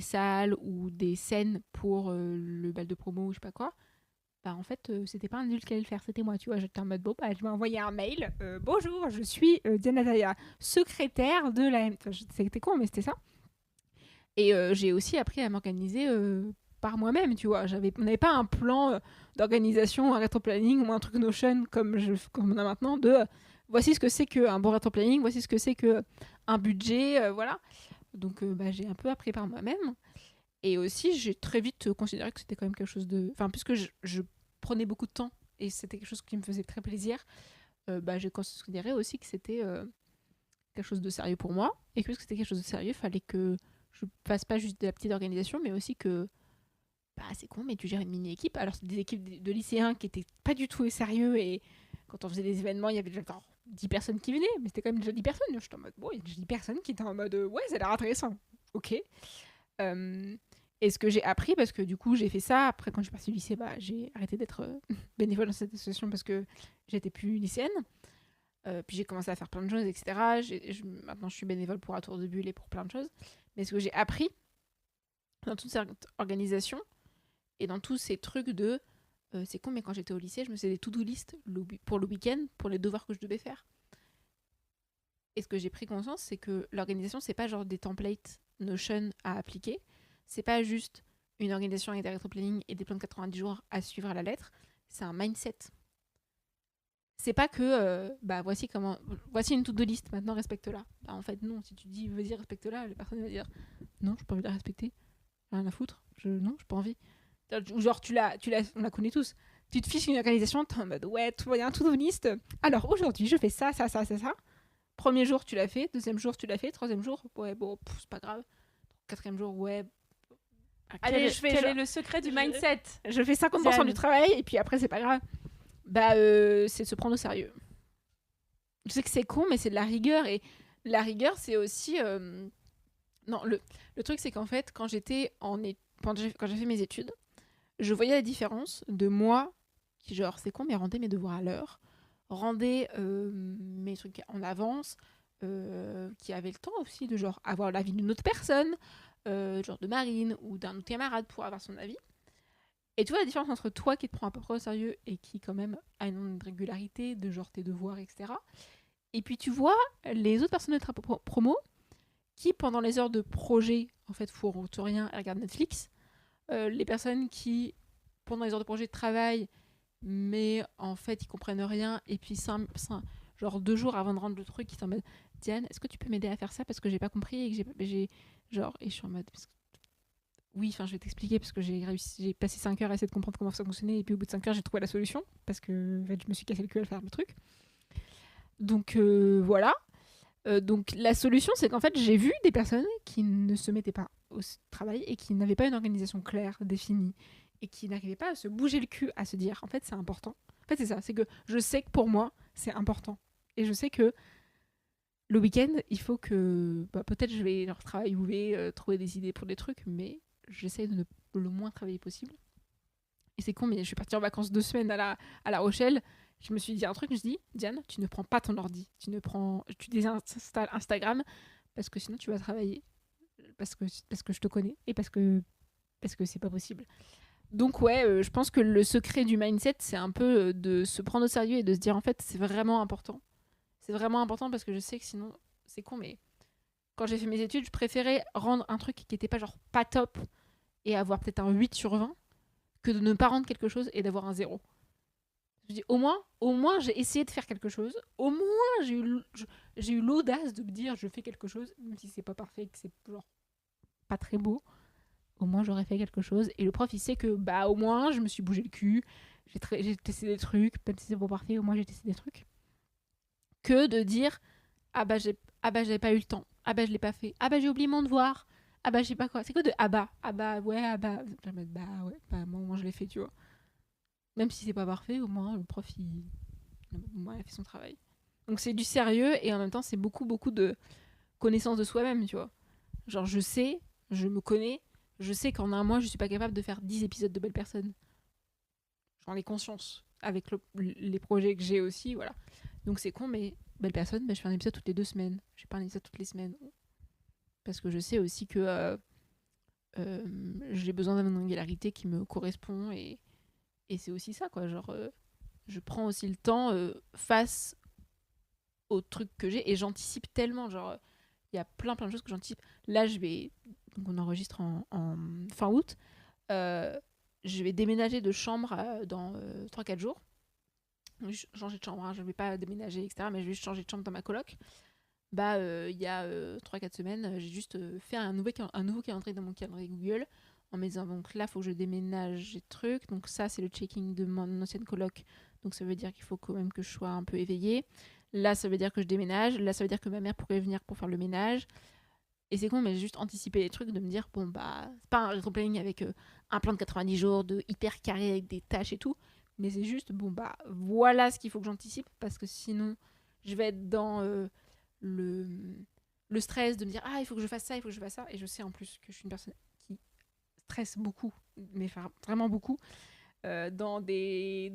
salles ou des scènes pour le bal de promo ou je sais pas quoi, en fait, c'était pas un adulte qui allait le faire, c'était moi, tu vois. J'étais en mode, je vais envoyer un mail. Bonjour, je suis Diana Daya, secrétaire de la... Enfin, c'était con, mais c'était ça. Et j'ai aussi appris à m'organiser par moi-même, tu vois. On n'avait pas un plan d'organisation, un rétro-planning ou un truc Notion comme on a maintenant, voici ce que c'est qu'un bon rétro-planning, voici ce que c'est qu'un budget, voilà. Donc j'ai un peu appris par moi-même. Et aussi, j'ai très vite considéré que c'était quand même quelque chose de... Enfin, puisque je prenais beaucoup de temps et c'était quelque chose qui me faisait très plaisir, j'ai considéré aussi que c'était quelque chose de sérieux pour moi. Et que puisque c'était quelque chose de sérieux, il fallait que je fasse pas juste de la petite organisation, mais aussi que... c'est con, mais tu gères une mini-équipe. Alors, c'est des équipes de lycéens qui étaient pas du tout sérieux et quand on faisait des événements, il y avait déjà 10 personnes qui venaient, mais c'était quand même déjà 10 personnes. J'étais en mode, il y a déjà 10 personnes qui étaient en mode, ouais, ça a l'air intéressant. Ok. Et ce que j'ai appris, parce que du coup j'ai fait ça, après quand je suis partie du lycée, j'ai arrêté d'être bénévole dans cette association parce que j'étais plus lycéenne. Puis j'ai commencé à faire plein de choses, etc. Maintenant je suis bénévole pour À Tour de Bulle et pour plein de choses. Mais ce que j'ai appris dans toute cette organisation et dans tous ces trucs de... c'est con, mais quand j'étais au lycée, je me faisais des to-do list pour le week-end, pour les devoirs que je devais faire. Et ce que j'ai pris conscience, c'est que l'organisation, c'est pas genre des templates Notion à appliquer. C'est pas juste une organisation avec des rétro-planning et des plans de 90 jours à suivre à la lettre. C'est un mindset. C'est pas que, voici une to-do list, maintenant respecte-la. En fait, non, si tu dis vas-y, respecte-la, la personne va dire non, j'ai pas envie de la respecter. Rien à foutre. Non, j'ai pas envie. Genre, on la connaît tous. Tu te fiches une organisation, t'es en mode ouais, il y a un to-do list. Alors aujourd'hui, je fais ça, ça, ça, ça, ça. Premier jour, tu l'as fait. Deuxième jour, tu l'as fait. Troisième jour, ouais, c'est pas grave. Quatrième jour, ouais. Allez, quel est le secret du mindset? Je fais 50% du travail et puis après, c'est pas grave. C'est de se prendre au sérieux. Je sais que c'est con, mais c'est de la rigueur. Et la rigueur, c'est aussi... Non, le truc, c'est qu'en fait, quand j'ai fait mes études, je voyais la différence de moi, qui genre, c'est con, mais rendais mes devoirs à l'heure, rendais mes trucs en avance, qui avait le temps aussi de genre avoir l'avis d'une autre personne, genre de Marine ou d'un autre camarade pour avoir son avis. Et tu vois la différence entre toi qui te prends à peu près au sérieux et qui quand même a une régularité de genre tes devoirs, etc. Et puis tu vois les autres personnes de ta promo qui pendant les heures de projet en fait font rien et regardent Netflix. Les personnes qui pendant les heures de projet travaillent mais en fait ils comprennent rien et puis genre 2 jours avant de rendre le truc ils sont en mode Diane, est-ce que tu peux m'aider à faire ça parce que j'ai pas compris et que j'ai genre et je suis en mode oui, enfin je vais t'expliquer parce que j'ai passé 5 heures à essayer de comprendre comment ça fonctionnait et puis au bout de 5 heures j'ai trouvé la solution parce que en fait, je me suis cassé le cul à faire le truc. Donc voilà. Donc la solution c'est qu'en fait j'ai vu des personnes qui ne se mettaient pas au travail et qui n'avaient pas une organisation claire, définie et qui n'arrivaient pas à se bouger le cul, à se dire en fait c'est important. En fait c'est ça, c'est que je sais que pour moi c'est important et je sais que le week-end il faut que peut-être je vais leur travailler ou trouver des idées pour des trucs mais j'essaie de ne le moins travailler possible. Et c'est con, mais je suis partie en vacances 2 semaines à La Rochelle. Je me suis dit un truc, je me suis dit, Diane, tu ne prends pas ton ordi. Tu désinstalles Instagram parce que sinon tu vas travailler. Parce que je te connais et parce que c'est pas possible. Donc ouais, je pense que le secret du mindset, c'est un peu de se prendre au sérieux et de se dire en fait, c'est vraiment important. C'est vraiment important parce que je sais que sinon, c'est con, mais quand j'ai fait mes études, je préférais rendre un truc qui était pas genre pas top et avoir peut-être un 8 sur 20 que de ne pas rendre quelque chose et d'avoir un 0. Je dis au moins j'ai essayé de faire quelque chose. Au moins j'ai eu l'audace de me dire je fais quelque chose, même si c'est pas parfait, que c'est genre pas très beau. Au moins j'aurais fait quelque chose. Et le prof il sait que au moins je me suis bougé le cul, j'ai testé des trucs, même si c'est pas parfait, au moins j'ai testé des trucs. Que de dire j'avais pas eu le temps, je l'ai pas fait, j'ai oublié mon devoir, ah bah je sais pas quoi, c'est quoi de ah bah ouais ah bah, je vais mettre, bah ouais bah moi je l'ai fait, tu vois, même si c'est pas parfait, au moins le prof il a fait son travail. Donc c'est du sérieux et en même temps c'est beaucoup de connaissance de soi-même, tu vois. Genre je me connais, je sais qu'en un mois je suis pas capable de faire 10 épisodes de Belle Personne. J'en ai conscience avec les projets que j'ai aussi, voilà. Donc c'est con, mais Belle Personne, bah, je fais un épisode toutes les 2 semaines. Je fais pas un épisode toutes les semaines. Parce que je sais aussi que j'ai besoin d'une régularité qui me correspond et c'est aussi ça, quoi. Genre, je prends aussi le temps face aux trucs que j'ai et j'anticipe tellement. Genre, il y a plein de choses que j'anticipe. Là, donc on enregistre en fin août. Je vais déménager de chambre dans 3-4 jours. Changer de chambre, hein, je vais pas déménager, etc. Mais je vais juste changer de chambre dans ma coloc. Bah, il y a 3-4 semaines, j'ai juste fait un nouveau calendrier dans mon calendrier Google en me disant donc là, il faut que je déménage des trucs. Donc ça, c'est le checking de mon ancienne coloc. Donc ça veut dire qu'il faut quand même que je sois un peu éveillée. Là, ça veut dire que je déménage. Là, ça veut dire que ma mère pourrait venir pour faire le ménage. Et c'est con, mais j'ai juste anticipé les trucs, de me dire, bon, bah, c'est pas un rétro-planning avec un plan de 90 jours, de hyper carré avec des tâches et tout. Mais c'est juste, bon, bah, voilà ce qu'il faut que j'anticipe, parce que sinon, je vais être dans le, le stress de me dire, ah, il faut que je fasse ça, il faut que je fasse ça. Et je sais en plus que je suis une personne qui stresse beaucoup, mais vraiment beaucoup, dans des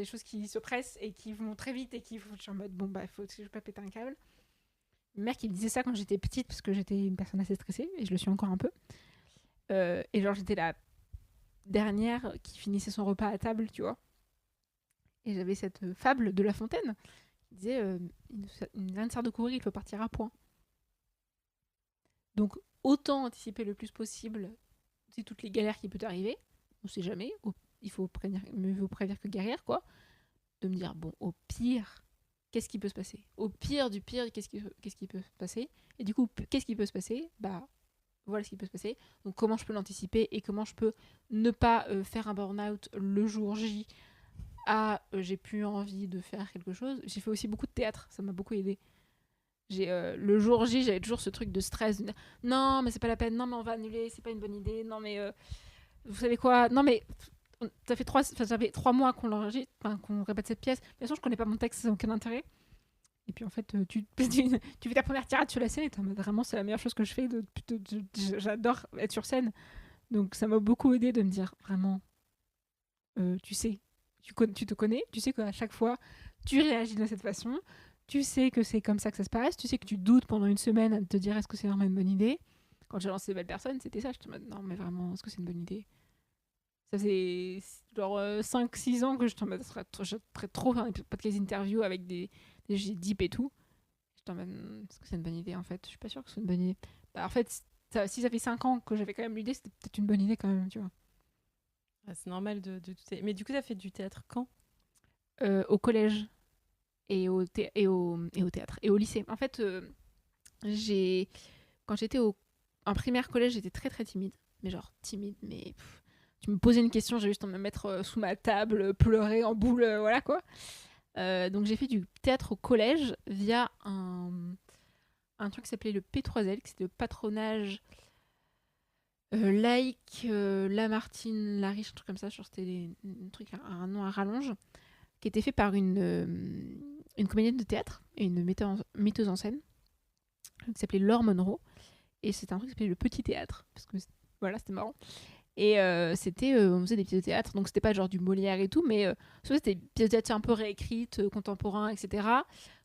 choses qui se pressent et qui vont très vite et qui, je suis en mode, bon, bah, il faut que je ne pas péter un câble. Ma mère qui me disait ça quand j'étais petite, parce que j'étais une personne assez stressée, et je le suis encore un peu. Et genre, j'étais la dernière qui finissait son repas à table, tu vois. Et j'avais cette fable de La Fontaine qui disait une adversaire de courir, il faut partir à point. Donc, autant anticiper le plus possible c'est toutes les galères qui peuvent arriver. On sait jamais. Il faut mieux vaut prévenir que guérir, quoi. De me dire, bon, au pire, qu'est-ce qui peut se passer? Au pire du pire, qu'est-ce qui peut se passer? Et du coup, qu'est-ce qui peut se passer? Bah, voilà ce qui peut se passer. Donc, comment je peux l'anticiper et comment je peux ne pas faire un burn-out le jour J j'ai plus envie de faire quelque chose. J'ai fait aussi beaucoup de théâtre, ça m'a beaucoup aidé. Le jour J, j'avais toujours ce truc de stress. Non, mais c'est pas la peine. Non, mais on va annuler. C'est pas une bonne idée. Non, mais vous savez quoi? Non, mais ça fait 3 mois qu'on l'enregistre, qu'on répète cette pièce. De toute façon, je connais pas mon texte, ça n'a aucun intérêt. Et puis en fait, tu fais ta première tirade sur la scène et t'es en mode vraiment, c'est la meilleure chose que je fais. J'adore être sur scène. Donc ça m'a beaucoup aidé de me dire vraiment, tu sais, tu te connais, tu sais qu'à chaque fois, tu réagis de cette façon. Tu sais que c'est comme ça que ça se passe. Tu sais que tu doutes pendant une semaine à te dire est-ce que c'est vraiment une bonne idée. Quand j'ai lancé Belle Personne, c'était ça. Je te dis non, mais vraiment, est-ce que c'est une bonne idée? Ça faisait genre 5-6 ans que je t'en mode, je ferais trop faire des podcasts interviews avec des deep et tout. Je t'en mode, est-ce que c'est une bonne idée en fait? Je suis pas sûre que ce soit une bonne idée. Bah, en fait, si ça fait 5 ans que j'avais quand même l'idée, c'était peut-être une bonne idée quand même, tu vois. Ah, c'est normal de douter. Mais du coup, t'as fait du théâtre quand? Au collège et au théâtre et au lycée. En fait, quand j'étais en primaire collège, j'étais très très timide. Mais genre timide, mais tu me posais une question, j'ai juste envie de me mettre sous ma table, pleurer en boule, voilà quoi. Donc j'ai fait du théâtre au collège via un truc qui s'appelait le P3L, qui c'était le patronage laïque Lamartine, Lariche, un truc comme ça. Genre c'était un truc, un nom à rallonge, qui était fait par une comédienne de théâtre et une metteuse en scène qui s'appelait Laure Monroe. Et c'était un truc qui s'appelait le Petit Théâtre, parce que voilà, c'était marrant. Et on faisait des pièces de théâtre, donc c'était pas genre du Molière et tout, mais soit c'était des pièces de théâtre un peu réécrites, contemporains, etc.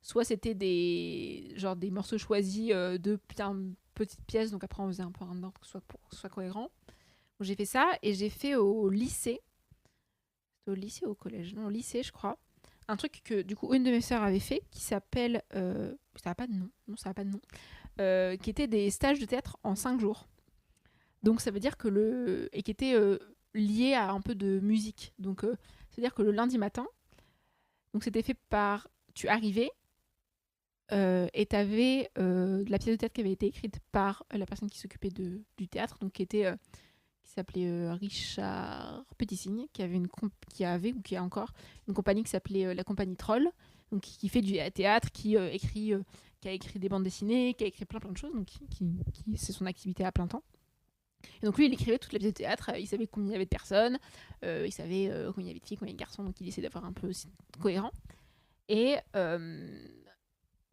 Soit c'était des morceaux choisis de petites pièces, donc après on faisait un peu un ordre pour que ce soit cohérent. Donc j'ai fait ça, et j'ai fait au lycée, ou au collège, non, au lycée je crois, un truc que du coup une de mes sœurs avait fait, qui s'appelle, ça n'a pas de nom, qui était des stages de théâtre en 5 jours. Donc ça veut dire que et qui était lié à un peu de musique. Donc c'est-à-dire que le lundi matin, donc c'était fait par, tu arrivais et t'avais de la pièce de théâtre qui avait été écrite par la personne qui s'occupait du théâtre, donc qui s'appelait Richard Petitssigne, qui avait ou qui a encore une compagnie qui s'appelait la compagnie Troll, donc qui fait du théâtre, qui écrit, qui a écrit des bandes dessinées, qui a écrit plein de choses, donc c'est son activité à plein temps. Et donc lui, il écrivait toutes les pièces de théâtre, il savait combien il y avait de personnes, il savait combien il y avait de filles, combien il y avait de garçons, donc il essayait d'avoir un peu aussi cohérent. Et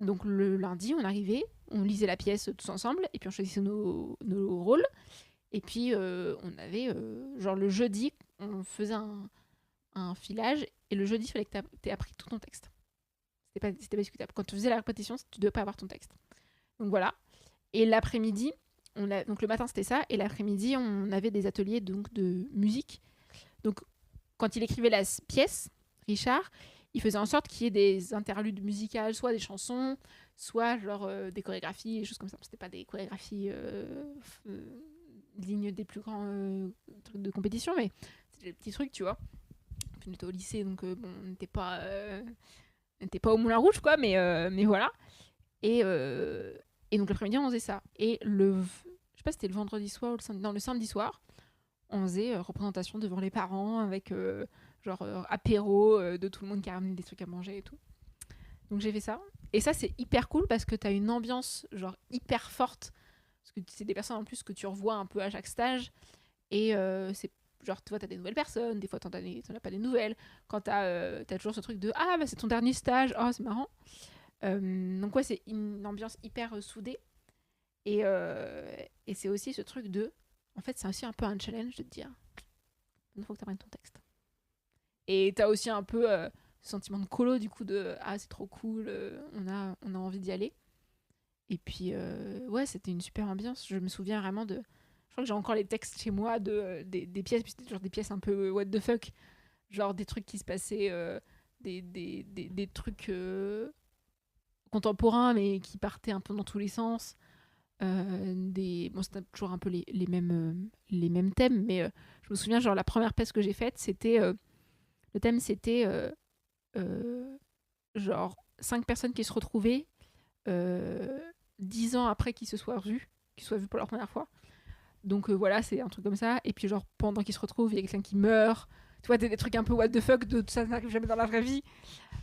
donc le lundi, on arrivait, on lisait la pièce tous ensemble, et puis on choisissait nos rôles. Et puis on avait, genre le jeudi, on faisait un filage, et le jeudi, il fallait que tu aies appris tout ton texte. C'était pas discutable. Quand tu faisais la répétition, tu ne devais pas avoir ton texte. Donc voilà. Et l'après-midi, donc le matin c'était ça, et l'après-midi on avait des ateliers donc de musique. Donc quand il écrivait la pièce, Richard, il faisait en sorte qu'il y ait des interludes musicales, soit des chansons, soit genre des chorégraphies, des choses comme ça. C'était pas des chorégraphies dignes des plus grands trucs de compétition, mais c'était des petits trucs, tu vois. Puis on était au lycée, donc bon, on n'était pas au Moulin Rouge, quoi, mais voilà. Et donc l'après-midi, on faisait ça. Et je sais pas si c'était le vendredi soir ou le samedi soir, on faisait représentation devant les parents avec genre apéro de tout le monde qui a ramené des trucs à manger et tout. Donc j'ai fait ça. Et ça, c'est hyper cool parce que t'as une ambiance genre hyper forte. Parce que c'est des personnes en plus que tu revois un peu à chaque stage. Et c'est genre, tu vois, t'as des nouvelles personnes, des fois t'en as pas des nouvelles. Quand t'as toujours ce truc de ah, bah c'est ton dernier stage, oh, c'est marrant. Donc ouais, c'est une ambiance hyper soudée. Et c'est aussi ce truc de. En fait, c'est aussi un peu un challenge de te dire il faut que tu apprennes ton texte. Et t'as aussi un peu ce sentiment de colo, du coup, de ah, c'est trop cool, on a envie d'y aller. Et puis, ouais, c'était une super ambiance. Je me souviens vraiment de. Je crois que j'ai encore les textes chez moi des pièces, puis c'était toujours des pièces un peu what the fuck. Genre des trucs qui se passaient, des trucs contemporains, mais qui partaient un peu dans tous les sens. Bon, c'était toujours un peu les mêmes thèmes, mais je me souviens, genre, la première pièce que j'ai faite, c'était. Le thème, c'était. Genre, 5 personnes qui se retrouvaient 10 ans après qu'ils se soient vus pour leur première fois. Donc voilà, c'est un truc comme ça. Et puis, genre, pendant qu'ils se retrouvent, il y a quelqu'un qui meurt. Tu vois, des trucs un peu what the fuck, ça n'arrive jamais dans la vraie vie.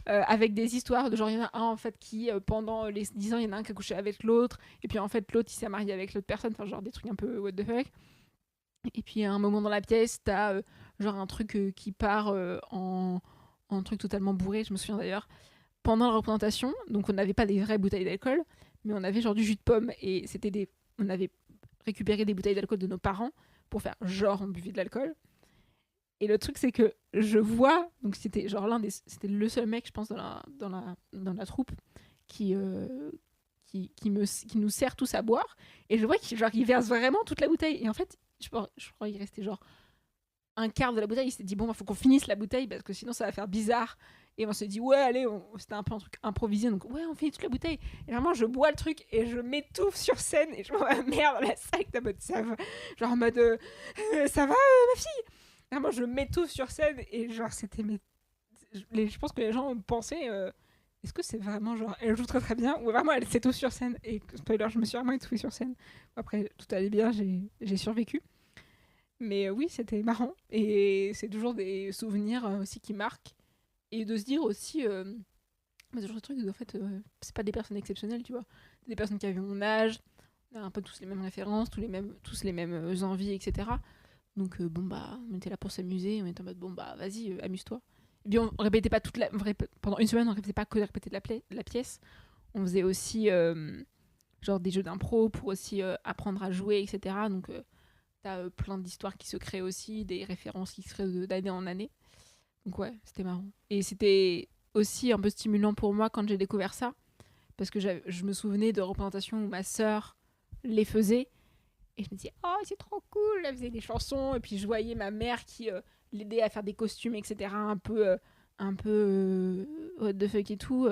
Avec des histoires de genre, il y en a un en fait qui, pendant les 10 ans, il y en a un qui a couché avec l'autre. Et puis en fait, l'autre, il s'est marié avec l'autre personne. Enfin, genre des trucs un peu what the fuck. Et puis à un moment dans la pièce, t'as genre un truc qui part en truc totalement bourré. Je me souviens d'ailleurs, pendant la représentation, donc on n'avait pas des vraies bouteilles d'alcool, mais on avait genre du jus de pomme. Et on avait récupéré des bouteilles d'alcool de nos parents pour faire genre on buvait de l'alcool. Et le truc, c'est que je vois, donc c'était genre c'était le seul mec, je pense, dans la troupe qui nous sert tous à boire. Et je vois qu'il verse vraiment toute la bouteille. Et en fait, je crois qu'il restait genre un quart de la bouteille. Il s'est dit, bon, il faut qu'on finisse la bouteille parce que sinon ça va faire bizarre. Et on s'est dit, ouais, allez, c'était un peu un truc improvisé. Donc, ouais, on finit toute la bouteille. Et vraiment, je bois le truc et je m'étouffe sur scène. Et je me vois, merde, la sac, en mode, ça va. Genre en mode, ça va, ma fille? Vraiment, je m'étouffe sur scène et genre, c'était. Je pense que les gens pensaient. Est-ce que c'est vraiment genre. Elle joue très très bien ou vraiment elle s'étouffe sur scène? Et spoiler, je me suis vraiment étouffée sur scène. Après, tout allait bien, j'ai survécu. Mais oui, c'était marrant. Et c'est toujours des souvenirs aussi qui marquent. Et de se dire aussi. C'est toujours ce truc de, en fait, c'est pas des personnes exceptionnelles, tu vois. C'est des personnes qui avaient mon âge. On a un peu tous les mêmes références, tous les mêmes envies, etc. Donc bon bah on était là pour s'amuser, on était en mode bon bah vas-y amuse-toi. Et puis on répétait pas pendant une semaine on répétait pas que de répéter la pièce. On faisait aussi genre des jeux d'impro pour aussi apprendre à jouer, etc. Donc t'as plein d'histoires qui se créent aussi, des références qui se créent d'année en année. Donc ouais, c'était marrant. Et c'était aussi un peu stimulant pour moi quand j'ai découvert ça, parce que je me souvenais de représentations où ma sœur les faisait. Et je me disais, oh, c'est trop cool, elle faisait des chansons. Et puis je voyais ma mère qui l'aidait à faire des costumes, etc. Un peu what the fuck et tout.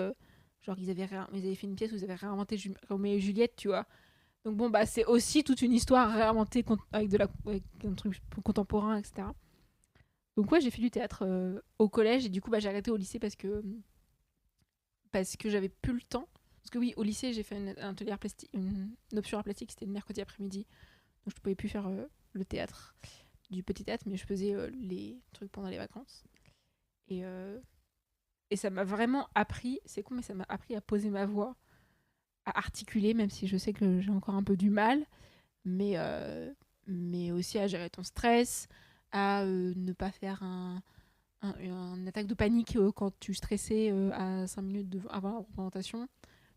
Genre, ils avaient fait une pièce où ils avaient réinventé Roméo et Juliette, tu vois. Donc bon, bah, c'est aussi toute une histoire réinventée avec un truc contemporain, etc. Donc ouais, j'ai fait du théâtre au collège. Et du coup, bah, j'ai arrêté au lycée parce que j'avais plus le temps. Parce que oui, au lycée, j'ai fait une option art plastique, c'était le mercredi après-midi. Donc je pouvais plus faire le théâtre, du petit théâtre, mais je faisais les trucs pendant les vacances. Et ça m'a vraiment appris, c'est con, mais ça m'a appris à poser ma voix, à articuler, même si je sais que j'ai encore un peu du mal, mais, mais aussi à gérer ton stress, à ne pas faire une attaque de panique quand tu stressais à 5 minutes avant la représentation,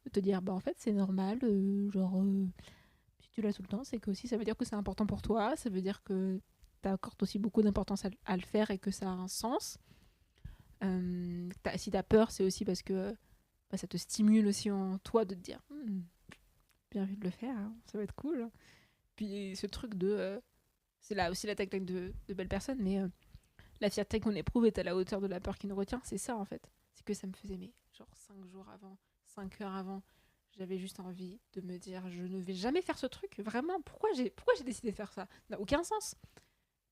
de te dire, bah en fait c'est normal, si tu l'as tout le temps, c'est que aussi ça veut dire que c'est important pour toi, ça veut dire que tu accordes aussi beaucoup d'importance à le faire et que ça a un sens. Si tu as peur, c'est aussi parce que bah, ça te stimule aussi en toi de te dire bien envie de le faire, hein, ça va être cool. Puis ce truc de. C'est là aussi la tactique de belles personnes, mais la fierté qu'on éprouve est à la hauteur de la peur qui nous retient, c'est ça en fait. C'est que ça me faisait, mais genre 5 jours avant, 5 heures avant, j'avais juste envie de me dire je ne vais jamais faire ce truc, vraiment, pourquoi j'ai décidé de faire ça? Ça n'a aucun sens.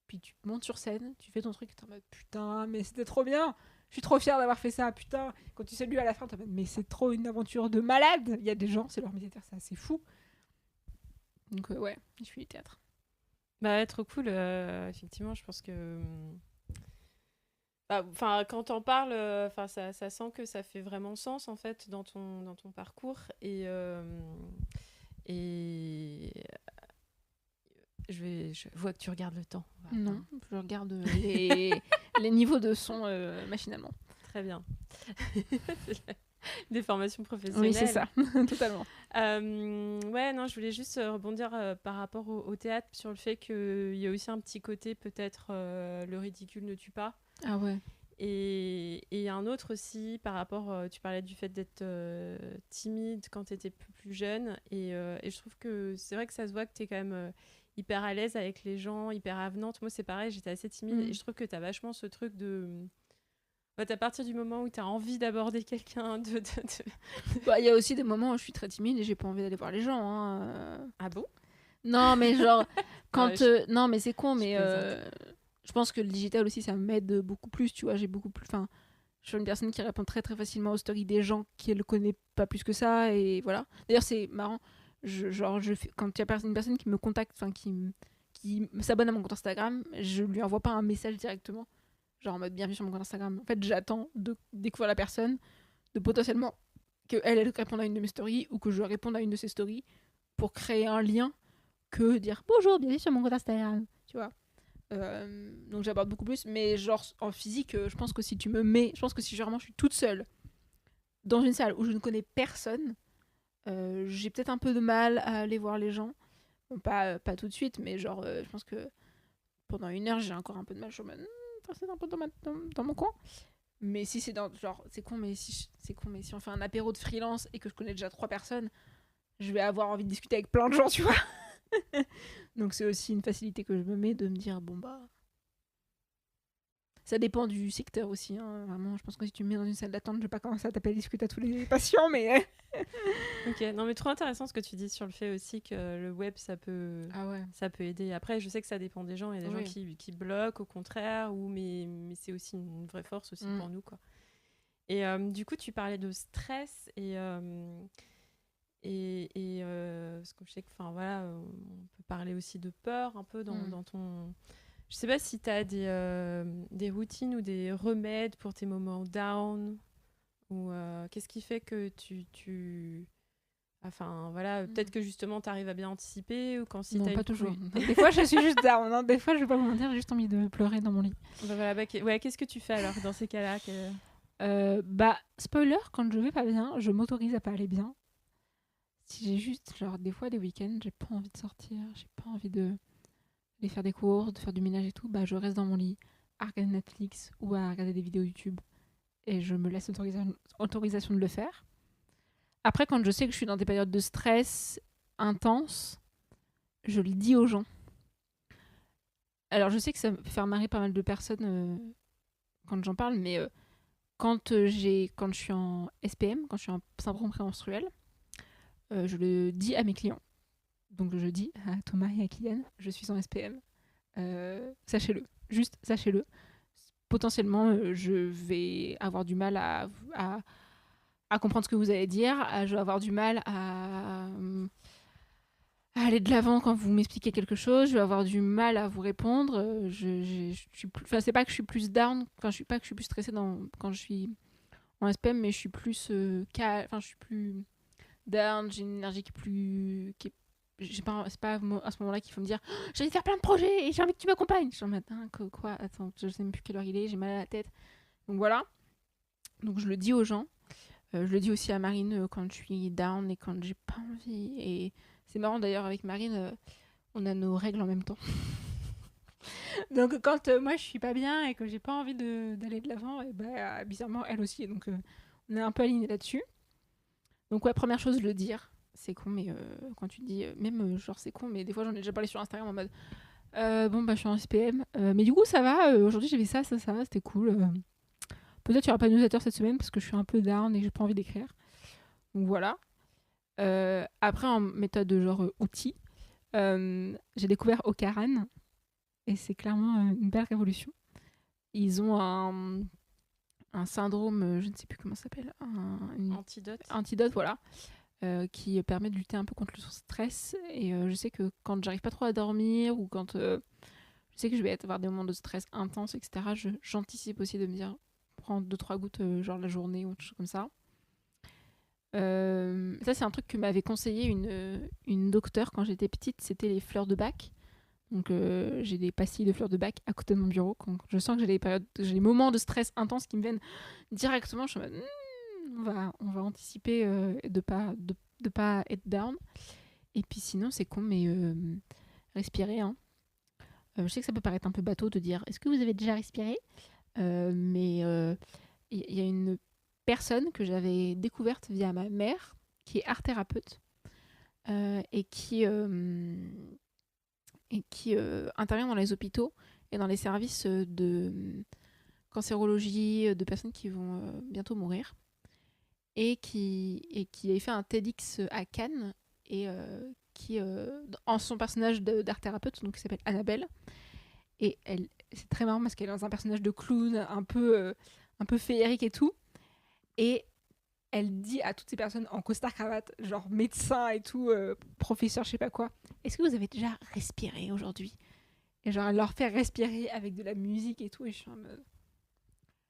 Puis tu montes sur scène, tu fais ton truc, et t'es en mode putain, mais c'était trop bien! Je suis trop fière d'avoir fait ça, putain! Quand tu salues à la fin, t'es en mode mais c'est trop une aventure de malade! Il y a des gens, c'est leur métier de faire ça, c'est fou! Donc ouais, je suis du théâtre. Bah, trop cool. Effectivement, je pense que. Enfin, quand t'en parles, ça sent que ça fait vraiment sens en fait dans ton parcours et je vois que tu regardes le temps. Non, je regarde les niveaux de son machinalement. Très bien. Des formations professionnelles. Oui, c'est ça, totalement. Ouais, non, je voulais juste rebondir par rapport au théâtre sur le fait qu'il y a aussi un petit côté, peut-être, le ridicule ne tue pas. Ah ouais. Et un autre aussi, par rapport, tu parlais du fait d'être timide quand tu étais plus jeune. Et je trouve que c'est vrai que ça se voit que tu es quand même hyper à l'aise avec les gens, hyper avenante. Moi, c'est pareil, j'étais assez timide. Et je trouve que tu as vachement ce truc de... à partir du moment où tu as envie d'aborder quelqu'un, Bah, y a aussi des moments où je suis très timide et j'ai pas envie d'aller voir les gens. Hein. Ah bon? Non, mais genre, quand. Ouais, non, mais c'est con, mais plaisante. je pense que le digital aussi, ça m'aide beaucoup plus, tu vois. J'ai beaucoup plus. Enfin, je suis une personne qui répond très très facilement aux stories des gens qui ne le connaissent pas plus que ça, et voilà. D'ailleurs, c'est marrant. Quand il y a une personne qui me contacte, enfin, qui s'abonne à mon compte Instagram, je lui envoie pas un message directement. Genre en mode bienvenue sur mon compte Instagram. En fait, j'attends de découvrir la personne, de potentiellement elle réponde à une de mes stories ou que je réponde à une de ses stories pour créer un lien que dire bonjour, bienvenue sur mon compte Instagram, tu vois. Donc j'aborde beaucoup plus, mais genre en physique, je pense que si tu me mets, je pense que si vraiment je suis toute seule dans une salle où je ne connais personne, j'ai peut-être un peu de mal à aller voir les gens. Bon, pas tout de suite, mais genre, je pense que pendant 1 heure, j'ai encore un peu de mal. Je suis en mode, c'est un peu dans mon coin. Mais si c'est dans. Genre, c'est con, mais si on fait un apéro de freelance et que je connais déjà 3 personnes, je vais avoir envie de discuter avec plein de gens, tu vois. Donc c'est aussi une facilité que je me mets de me dire, bon bah. Ça dépend du secteur aussi, hein. Vraiment. Je pense que si tu me mets dans une salle d'attente, je vais pas commencer à taper à discuter à tous les patients, mais. Ok, non mais trop intéressant ce que tu dis sur le fait aussi que le web ça peut aider. Après je sais que ça dépend des gens, il y a des gens qui bloquent au contraire, mais c'est aussi une vraie force aussi pour nous quoi. Et du coup tu parlais de stress et parce que je sais que enfin voilà on peut parler aussi de peur un peu dans ton... Je sais pas si tu as des routines ou des remèdes pour tes moments down ou qu'est-ce qui fait que tu... Enfin, voilà, peut-être que justement, tu arrives à bien anticiper ou quand si non, pas toujours. Des fois, je suis juste down. Hein. Des fois, je vais pas vous mentir, j'ai juste envie de pleurer dans mon lit. Bah voilà, ouais, qu'est-ce que tu fais alors dans ces cas-là Bah, spoiler, quand je vais pas bien, je m'autorise à pas aller bien. Si j'ai juste, genre, des fois, des week-ends, j'ai pas envie de sortir, j'ai pas envie de aller faire des courses, de faire du ménage et tout, bah, je reste dans mon lit à regarder Netflix ou à regarder des vidéos YouTube. Et je me laisse autorisation de le faire. Après, quand je sais que je suis dans des périodes de stress intense, je le dis aux gens. Alors, je sais que ça me fait marrer pas mal de personnes quand j'en parle, mais quand je suis en SPM, quand je suis en syndrome prémenstruel, je le dis à mes clients. Donc, je dis à Thomas et à Kylian, je suis en SPM. Sachez-le. Juste, sachez-le. Potentiellement, je vais avoir du mal à comprendre ce que vous allez dire. Je vais avoir du mal à aller de l'avant quand vous m'expliquez quelque chose. Je vais avoir du mal à vous répondre. C'est pas que je suis plus down. Enfin, je suis pas que je suis plus stressée quand je suis en SPM, mais je suis plus je suis plus down, j'ai une énergie j'ai pas, c'est pas à ce moment-là qu'il faut me dire j'ai envie de faire plein de projets et j'ai envie que tu m'accompagnes. Je suis en mode quoi, attends, je sais même plus quelle heure il est, j'ai mal à la tête. Donc voilà. Donc je le dis aux gens. Je le dis aussi à Marine quand je suis down et quand j'ai pas envie. Et c'est marrant d'ailleurs avec Marine, on a nos règles en même temps. Donc quand moi je suis pas bien et que j'ai pas envie d'aller de l'avant, et bizarrement elle aussi. Et donc on est un peu alignés là-dessus. Donc ouais, première chose, le dire. C'est con, mais quand tu dis, même genre c'est con, mais des fois j'en ai déjà parlé sur Instagram en mode bon bah je suis en SPM, mais du coup ça va, aujourd'hui j'ai fait ça, c'était cool. Peut-être qu'il n'y aura pas de newsletter cette semaine parce que je suis un peu down et que j'ai pas envie d'écrire. Donc voilà. Après en méthode de genre outil, j'ai découvert Okaran et c'est clairement une belle révolution. Ils ont un syndrome, je ne sais plus comment ça s'appelle, antidote, voilà, qui permet de lutter un peu contre le stress. Et je sais que quand j'arrive pas trop à dormir ou quand je sais que je vais avoir des moments de stress intense, etc., j'anticipe aussi de me dire prendre 2-3 gouttes genre la journée ou quelque chose comme ça. Ça, c'est un truc que m'avait conseillé une docteure quand j'étais petite, c'était les fleurs de bac. Donc j'ai des pastilles de fleurs de bac à côté de mon bureau. Quand je sens que j'ai des moments de stress intense qui me viennent directement, je suis en mode, on va anticiper de pas être down. Et puis sinon, c'est con, mais respirer. Hein. Je sais que ça peut paraître un peu bateau de dire est-ce que vous avez déjà respiré mais il y a une personne que j'avais découverte via ma mère qui est art thérapeute et qui intervient dans les hôpitaux et dans les services de cancérologie de personnes qui vont bientôt mourir et qui avait fait un TEDx à Cannes et qui en son personnage d'art thérapeute donc qui s'appelle Annabelle et c'est très marrant parce qu'elle est dans un personnage de clown un peu féerique et tout et elle dit à toutes ces personnes en costard cravate genre médecin et tout professeur je sais pas quoi est-ce que vous avez déjà respiré aujourd'hui et genre elle leur fait respirer avec de la musique et tout et je suis en mode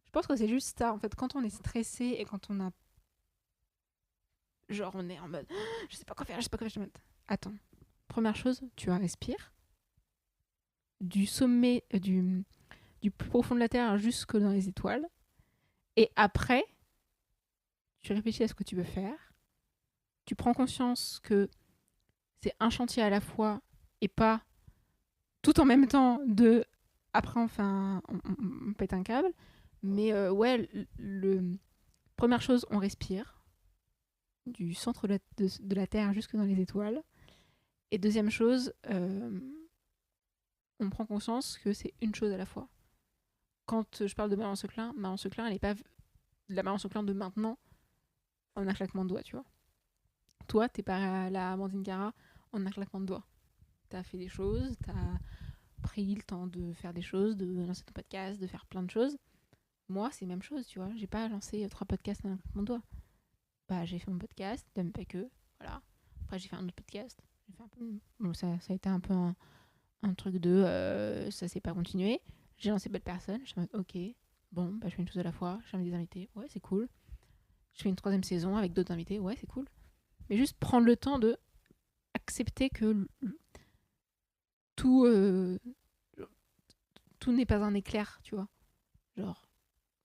je pense que c'est juste ça en fait quand on est stressé et quand on a genre on est en mode je sais pas quoi faire je suis en mode attends première chose tu respires du sommet du plus profond de la terre jusque dans les étoiles et après tu réfléchis à ce que tu veux faire tu prends conscience que c'est un chantier à la fois et pas tout en même temps de après enfin on pète un câble mais ouais première chose on respire du centre de la terre jusque dans les étoiles et deuxième chose on prend conscience que c'est une chose à la fois quand je parle de Marion Seclin elle n'est pas la Marion Seclin de maintenant en un claquement de doigts tu vois toi t'es pas la Amandine Cara en un claquement de doigts t'as fait des choses t'as pris le temps de faire des choses, de lancer ton podcast, de faire plein de choses. Moi, c'est la même chose, tu vois. J'ai pas lancé 3 podcasts en un claquement de doigts. Bah, j'ai fait mon podcast, même pas que, voilà. Après, j'ai fait un autre podcast. J'ai fait un peu... Bon, ça a été un peu un truc de... ça s'est pas continué. J'ai lancé Belle Personne. Je suis en mode, ok, bon, bah, je fais une chose à la fois. J'invite des invités. Ouais, c'est cool. Je fais une 3e saison avec d'autres invités. Ouais, c'est cool. Mais juste prendre le temps de accepter que tout... tout n'est pas un éclair, tu vois. Genre,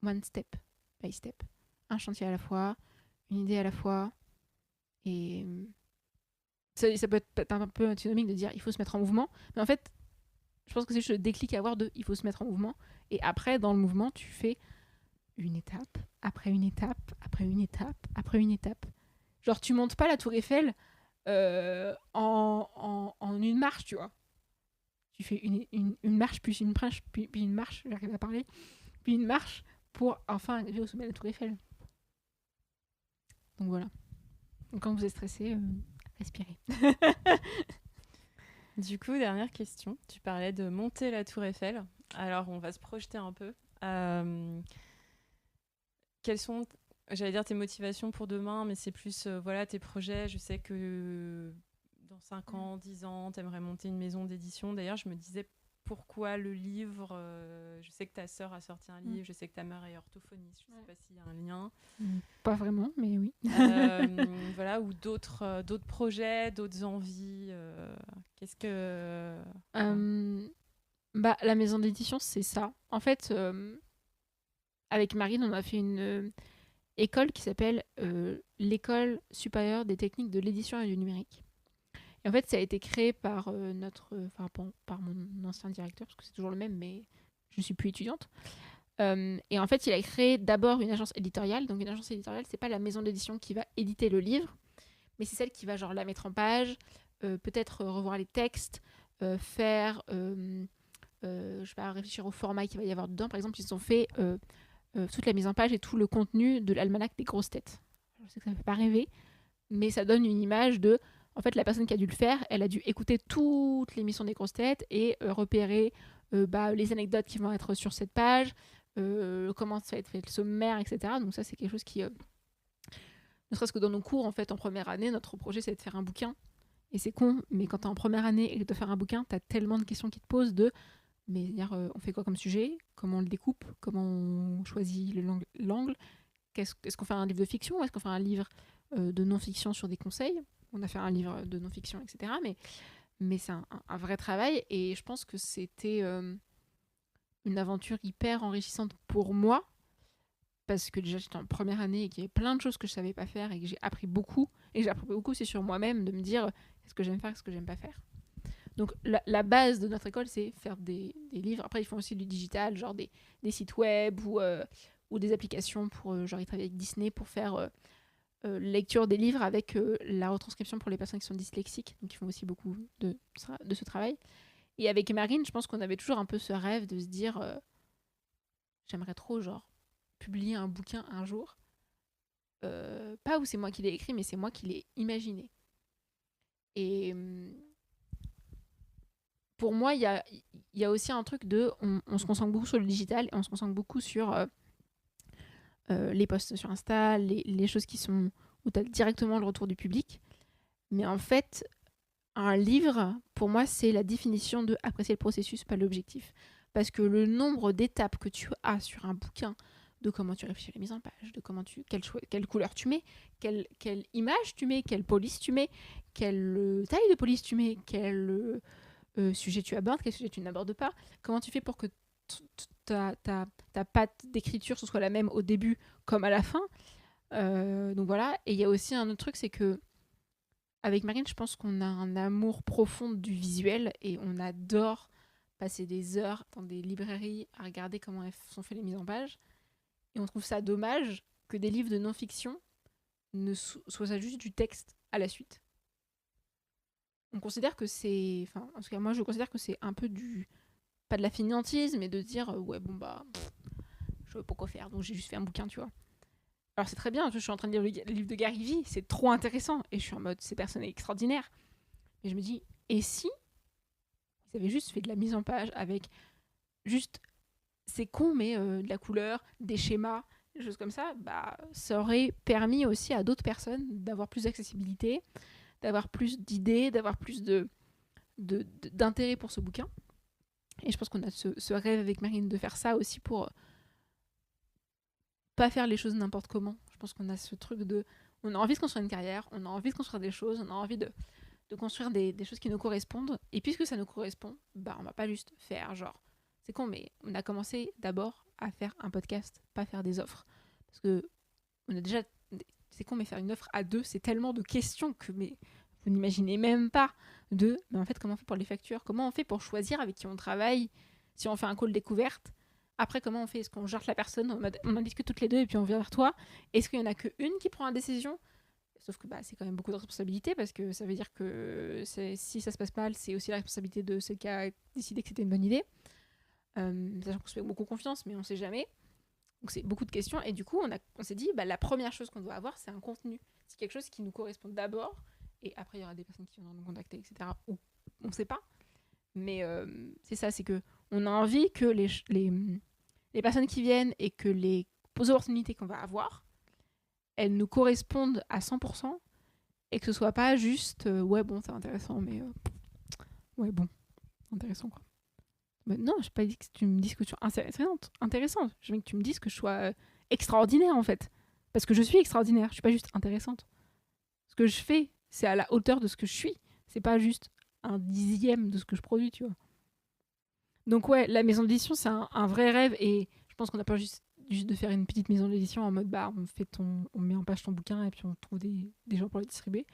one step by step. Un chantier à la fois, une idée à la fois. Et ça peut être un peu antinomique de dire il faut se mettre en mouvement. Mais en fait, je pense que c'est juste le déclic à avoir de il faut se mettre en mouvement. Et après, dans le mouvement, tu fais une étape, après une étape, après une étape, après une étape. Genre, tu montes pas la tour Eiffel en une marche, tu vois. Tu fais une marche, puis une marche, j'arrive à parler, puis une marche pour enfin arriver au sommet de la tour Eiffel. Donc voilà. Donc quand vous êtes stressé, respirez. Du coup, dernière question. Tu parlais de monter la tour Eiffel. Alors, on va se projeter un peu. Quelles sont, j'allais dire, tes motivations pour demain, mais c'est plus voilà, tes projets. Je sais que dans 5 ans, 10 ans, tu aimerais monter une maison d'édition. D'ailleurs, je me disais pourquoi le livre. Je sais que ta sœur a sorti un livre, je sais que ta mère est orthophoniste, je ne sais pas s'il y a un lien. Pas vraiment, mais oui. Voilà, ou d'autres projets, d'autres envies. Qu'est-ce que... La maison d'édition, c'est ça. En fait, avec Marine, on a fait une école qui s'appelle l'École supérieure des techniques de l'édition et du numérique. Et en fait, ça a été créé par par mon ancien directeur, parce que c'est toujours le même, mais je ne suis plus étudiante. Et en fait, il a créé d'abord une agence éditoriale. Donc une agence éditoriale, c'est pas la maison d'édition qui va éditer le livre, mais c'est celle qui va genre la mettre en page, peut-être revoir les textes, faire, je sais pas, réfléchir au format qu'il va y avoir dedans. Par exemple, ils ont fait toute la mise en page et tout le contenu de l'almanach des grosses têtes. Je sais que ça ne fait pas rêver, mais ça donne une image de... En fait, la personne qui a dû le faire, elle a dû écouter toute l'émission des grosses têtes et repérer les anecdotes qui vont être sur cette page, comment ça va être fait le sommaire, etc. Donc ça, c'est quelque chose qui... ne serait-ce que dans nos cours, en fait, en première année, notre projet, c'est de faire un bouquin. Et c'est con, mais quand t'es en première année et de faire un bouquin, t'as tellement de questions qui te posent de... Mais on fait quoi comme sujet? Comment on le découpe? Comment on choisit l'angle? Est-ce qu'on fait un livre de fiction ou est-ce qu'on fait un livre de non-fiction sur des conseils? On a fait un livre de non-fiction, etc. Mais c'est un vrai travail et je pense que c'était une aventure hyper enrichissante pour moi parce que déjà j'étais en première année et qu'il y avait plein de choses que je savais pas faire et que j'ai appris beaucoup. Et j'ai appris beaucoup aussi sur moi-même de me dire est-ce que j'aime faire, est-ce que j'aime pas faire. Donc la base de notre école, c'est faire des livres. Après, ils font aussi du digital, genre des sites web ou des applications pour... genre, ils travaillent avec Disney pour faire lecture des livres avec la retranscription pour les personnes qui sont dyslexiques. Donc, ils font aussi beaucoup de ce travail. Et avec Marine, je pense qu'on avait toujours un peu ce rêve de se dire j'aimerais trop, genre, publier un bouquin un jour. Pas où c'est moi qui l'ai écrit, mais c'est moi qui l'ai imaginé. Et... pour moi, il y a aussi un truc de... On se concentre beaucoup sur le digital et on se concentre beaucoup sur les posts sur Insta, les choses qui sont où tu as directement le retour du public. Mais en fait, un livre, pour moi, c'est la définition de apprécier le processus, pas l'objectif. Parce que le nombre d'étapes que tu as sur un bouquin, de comment tu réfléchis à la mise en page, de quelle couleur tu mets, quelle image tu mets, quelle police tu mets, quelle taille de police tu mets, quel... sujet tu abordes, quel sujet tu n'abordes pas, comment tu fais pour que ta patte d'écriture ce soit la même au début comme à la fin. Donc voilà, et il y a aussi un autre truc, c'est que avec Marine, je pense qu'on a un amour profond du visuel et on adore passer des heures dans des librairies à regarder comment elles sont faites les mises en page. Et on trouve ça dommage que des livres de non-fiction ne soient ça juste du texte à la suite. On considère que c'est... Enfin, en tout cas, moi, je considère que c'est un peu du... Pas de la fainéantise, mais de dire, ouais, bon, bah... je veux pas quoi faire, donc j'ai juste fait un bouquin, tu vois. Alors, c'est très bien, je suis en train de lire le livre de Gary Vee, c'est trop intéressant, et je suis en mode, ces personnes extraordinaires. Mais je me dis, et si ils avaient juste fait de la mise en page avec juste... C'est con, mais de la couleur, des schémas, des choses comme ça, bah, ça aurait permis aussi à d'autres personnes d'avoir plus d'accessibilité, d'avoir plus d'idées, d'avoir plus d'intérêt pour ce bouquin. Et je pense qu'on a ce rêve avec Marine de faire ça aussi pour pas faire les choses n'importe comment. Je pense qu'on a ce truc de... On a envie de construire une carrière, on a envie de construire des choses, on a envie de construire des choses qui nous correspondent. Et puisque ça nous correspond, bah on va pas juste faire genre... C'est con, mais on a commencé d'abord à faire un podcast, pas faire des offres. Parce que on a déjà... C'est con, mais faire une offre à deux, c'est tellement de questions que... Mais vous n'imaginez même pas mais en fait, comment on fait pour les factures? Comment on fait pour choisir avec qui on travaille? Si on fait un call découverte, après, comment on fait? Est-ce qu'on jarte la personne, on en discute toutes les deux et puis on vient vers toi? Est-ce qu'il y en a qu'une qui prend la décision? Sauf que c'est quand même beaucoup de responsabilité parce que ça veut dire que si ça se passe mal, c'est aussi la responsabilité de celle qui a décidé que c'était une bonne idée. Sachant qu'on se fait beaucoup confiance, mais on sait jamais. Donc c'est beaucoup de questions. Et du coup, on s'est dit, la première chose qu'on doit avoir, c'est un contenu. C'est quelque chose qui nous correspond d'abord. Et après, il y aura des personnes qui viendront nous contacter, etc. Ou on ne sait pas. Mais c'est ça, c'est qu'on a envie que les personnes qui viennent et que les opportunités qu'on va avoir, elles nous correspondent à 100% et que ce soit pas juste ouais, bon, c'est intéressant, mais ouais, bon, intéressant quoi. Bah non, je n'ai pas dit que tu me dises que tu es intéressante. Je veux que tu me dises que je sois extraordinaire, en fait. Parce que je suis extraordinaire, je suis pas juste intéressante. Ce que je fais, c'est à la hauteur de ce que je suis. C'est pas juste un dixième de ce que je produis, tu vois. Donc ouais, la maison d'édition, c'est un vrai rêve. Et je pense qu'on n'a pas juste de faire une petite maison d'édition en mode, bah, on met en page ton bouquin et puis on trouve des gens pour le distribuer.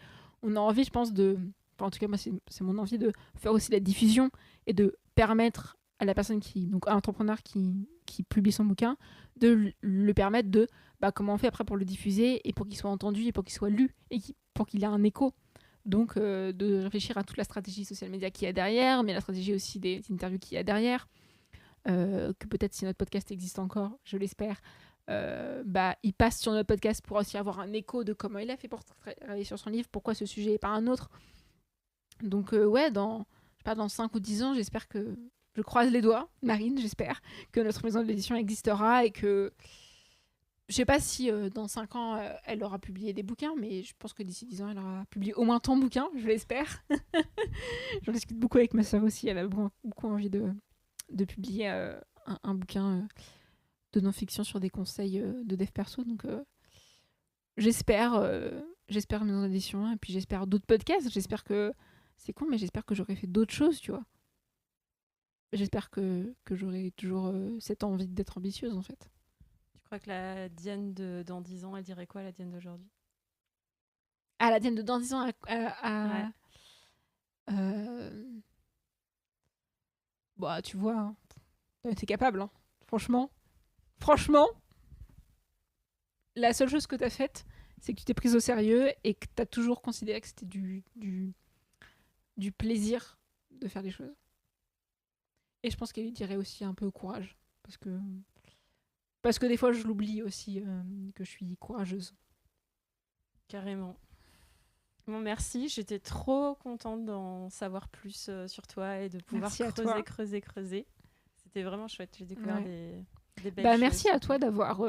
On a envie, je pense, en tout cas, moi, c'est mon envie de faire aussi la diffusion et de permettre à la personne donc à l'entrepreneur qui publie son bouquin, de le permettre de, bah, comment on fait après pour le diffuser et pour qu'il soit entendu et pour qu'il soit lu et pour qu'il ait un écho. Donc, de réfléchir à toute la stratégie social media qu'il y a derrière, mais la stratégie aussi des interviews qu'il y a derrière. Que peut-être si notre podcast existe encore, je l'espère, bah, il passe sur notre podcast pour aussi avoir un écho de comment il a fait pour travailler sur son livre, pourquoi ce sujet et pas un autre. Donc ouais, dans 5 ou 10 ans, j'espère que... Je croise les doigts, Marine, j'espère que notre maison d'édition existera et que... Je sais pas si dans 5 ans, elle aura publié des bouquins, mais je pense que d'ici 10 ans, elle aura publié au moins ton bouquin, je l'espère. J'en discute beaucoup avec ma soeur aussi, elle a beaucoup envie de publier un bouquin de non-fiction sur des conseils de dev perso. Donc j'espère maison d'édition et puis j'espère d'autres podcasts. J'espère que c'est con, mais j'espère que j'aurai fait d'autres choses, tu vois. J'espère que j'aurai toujours cette envie d'être ambitieuse en fait. Tu crois que la Diane dans 10 ans, elle dirait quoi, la Diane d'aujourd'hui? Ah, la Diane de dans 10 ans Ouais. Bah, tu vois, hein. T'es capable, hein. Franchement, la seule chose que t'as faite, c'est que tu t'es prise au sérieux et que t'as toujours considéré que c'était du plaisir de faire des choses. Et je pense qu'elle lui dirait aussi un peu courage. Parce que des fois, je l'oublie aussi que je suis courageuse. Carrément. Bon, merci. J'étais trop contente d'en savoir plus sur toi et de pouvoir creuser. C'était vraiment chouette. J'ai découvert des belles choses. Merci à toi d'avoir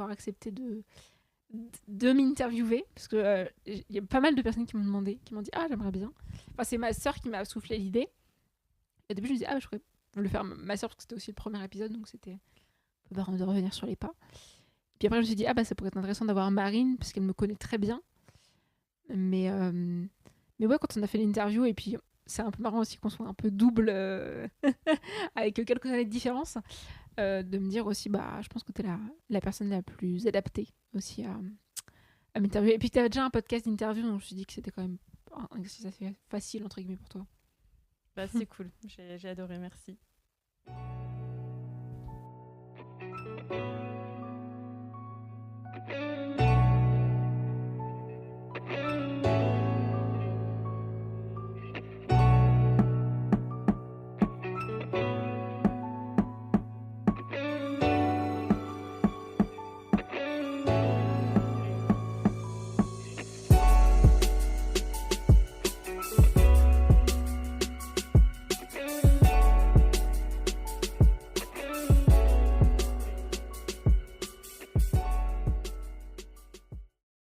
accepté de m'interviewer. Parce que y a pas mal de personnes qui m'ont demandé, qui m'ont dit « Ah, j'aimerais bien ». Enfin, c'est ma sœur qui m'a soufflé l'idée. Au début, je me disais « Ah, je pourrais le faire ma sœur, parce que c'était aussi le premier épisode, donc c'était un peu marrant de revenir sur les pas. » Puis après, je me suis dit « Ah, bah, ça pourrait être intéressant d'avoir Marine, parce qu'elle me connaît très bien. » Mais ouais, quand on a fait l'interview, et puis c'est un peu marrant aussi qu'on soit un peu double avec quelques années de différence, de me dire aussi, bah, je pense que t'es la personne la plus adaptée aussi à m'interviewer. Et puis t'avais déjà un podcast d'interview, donc je me suis dit que c'était quand même un exercice assez facile, entre guillemets, pour toi. Bah, c'est cool, j'ai adoré, merci.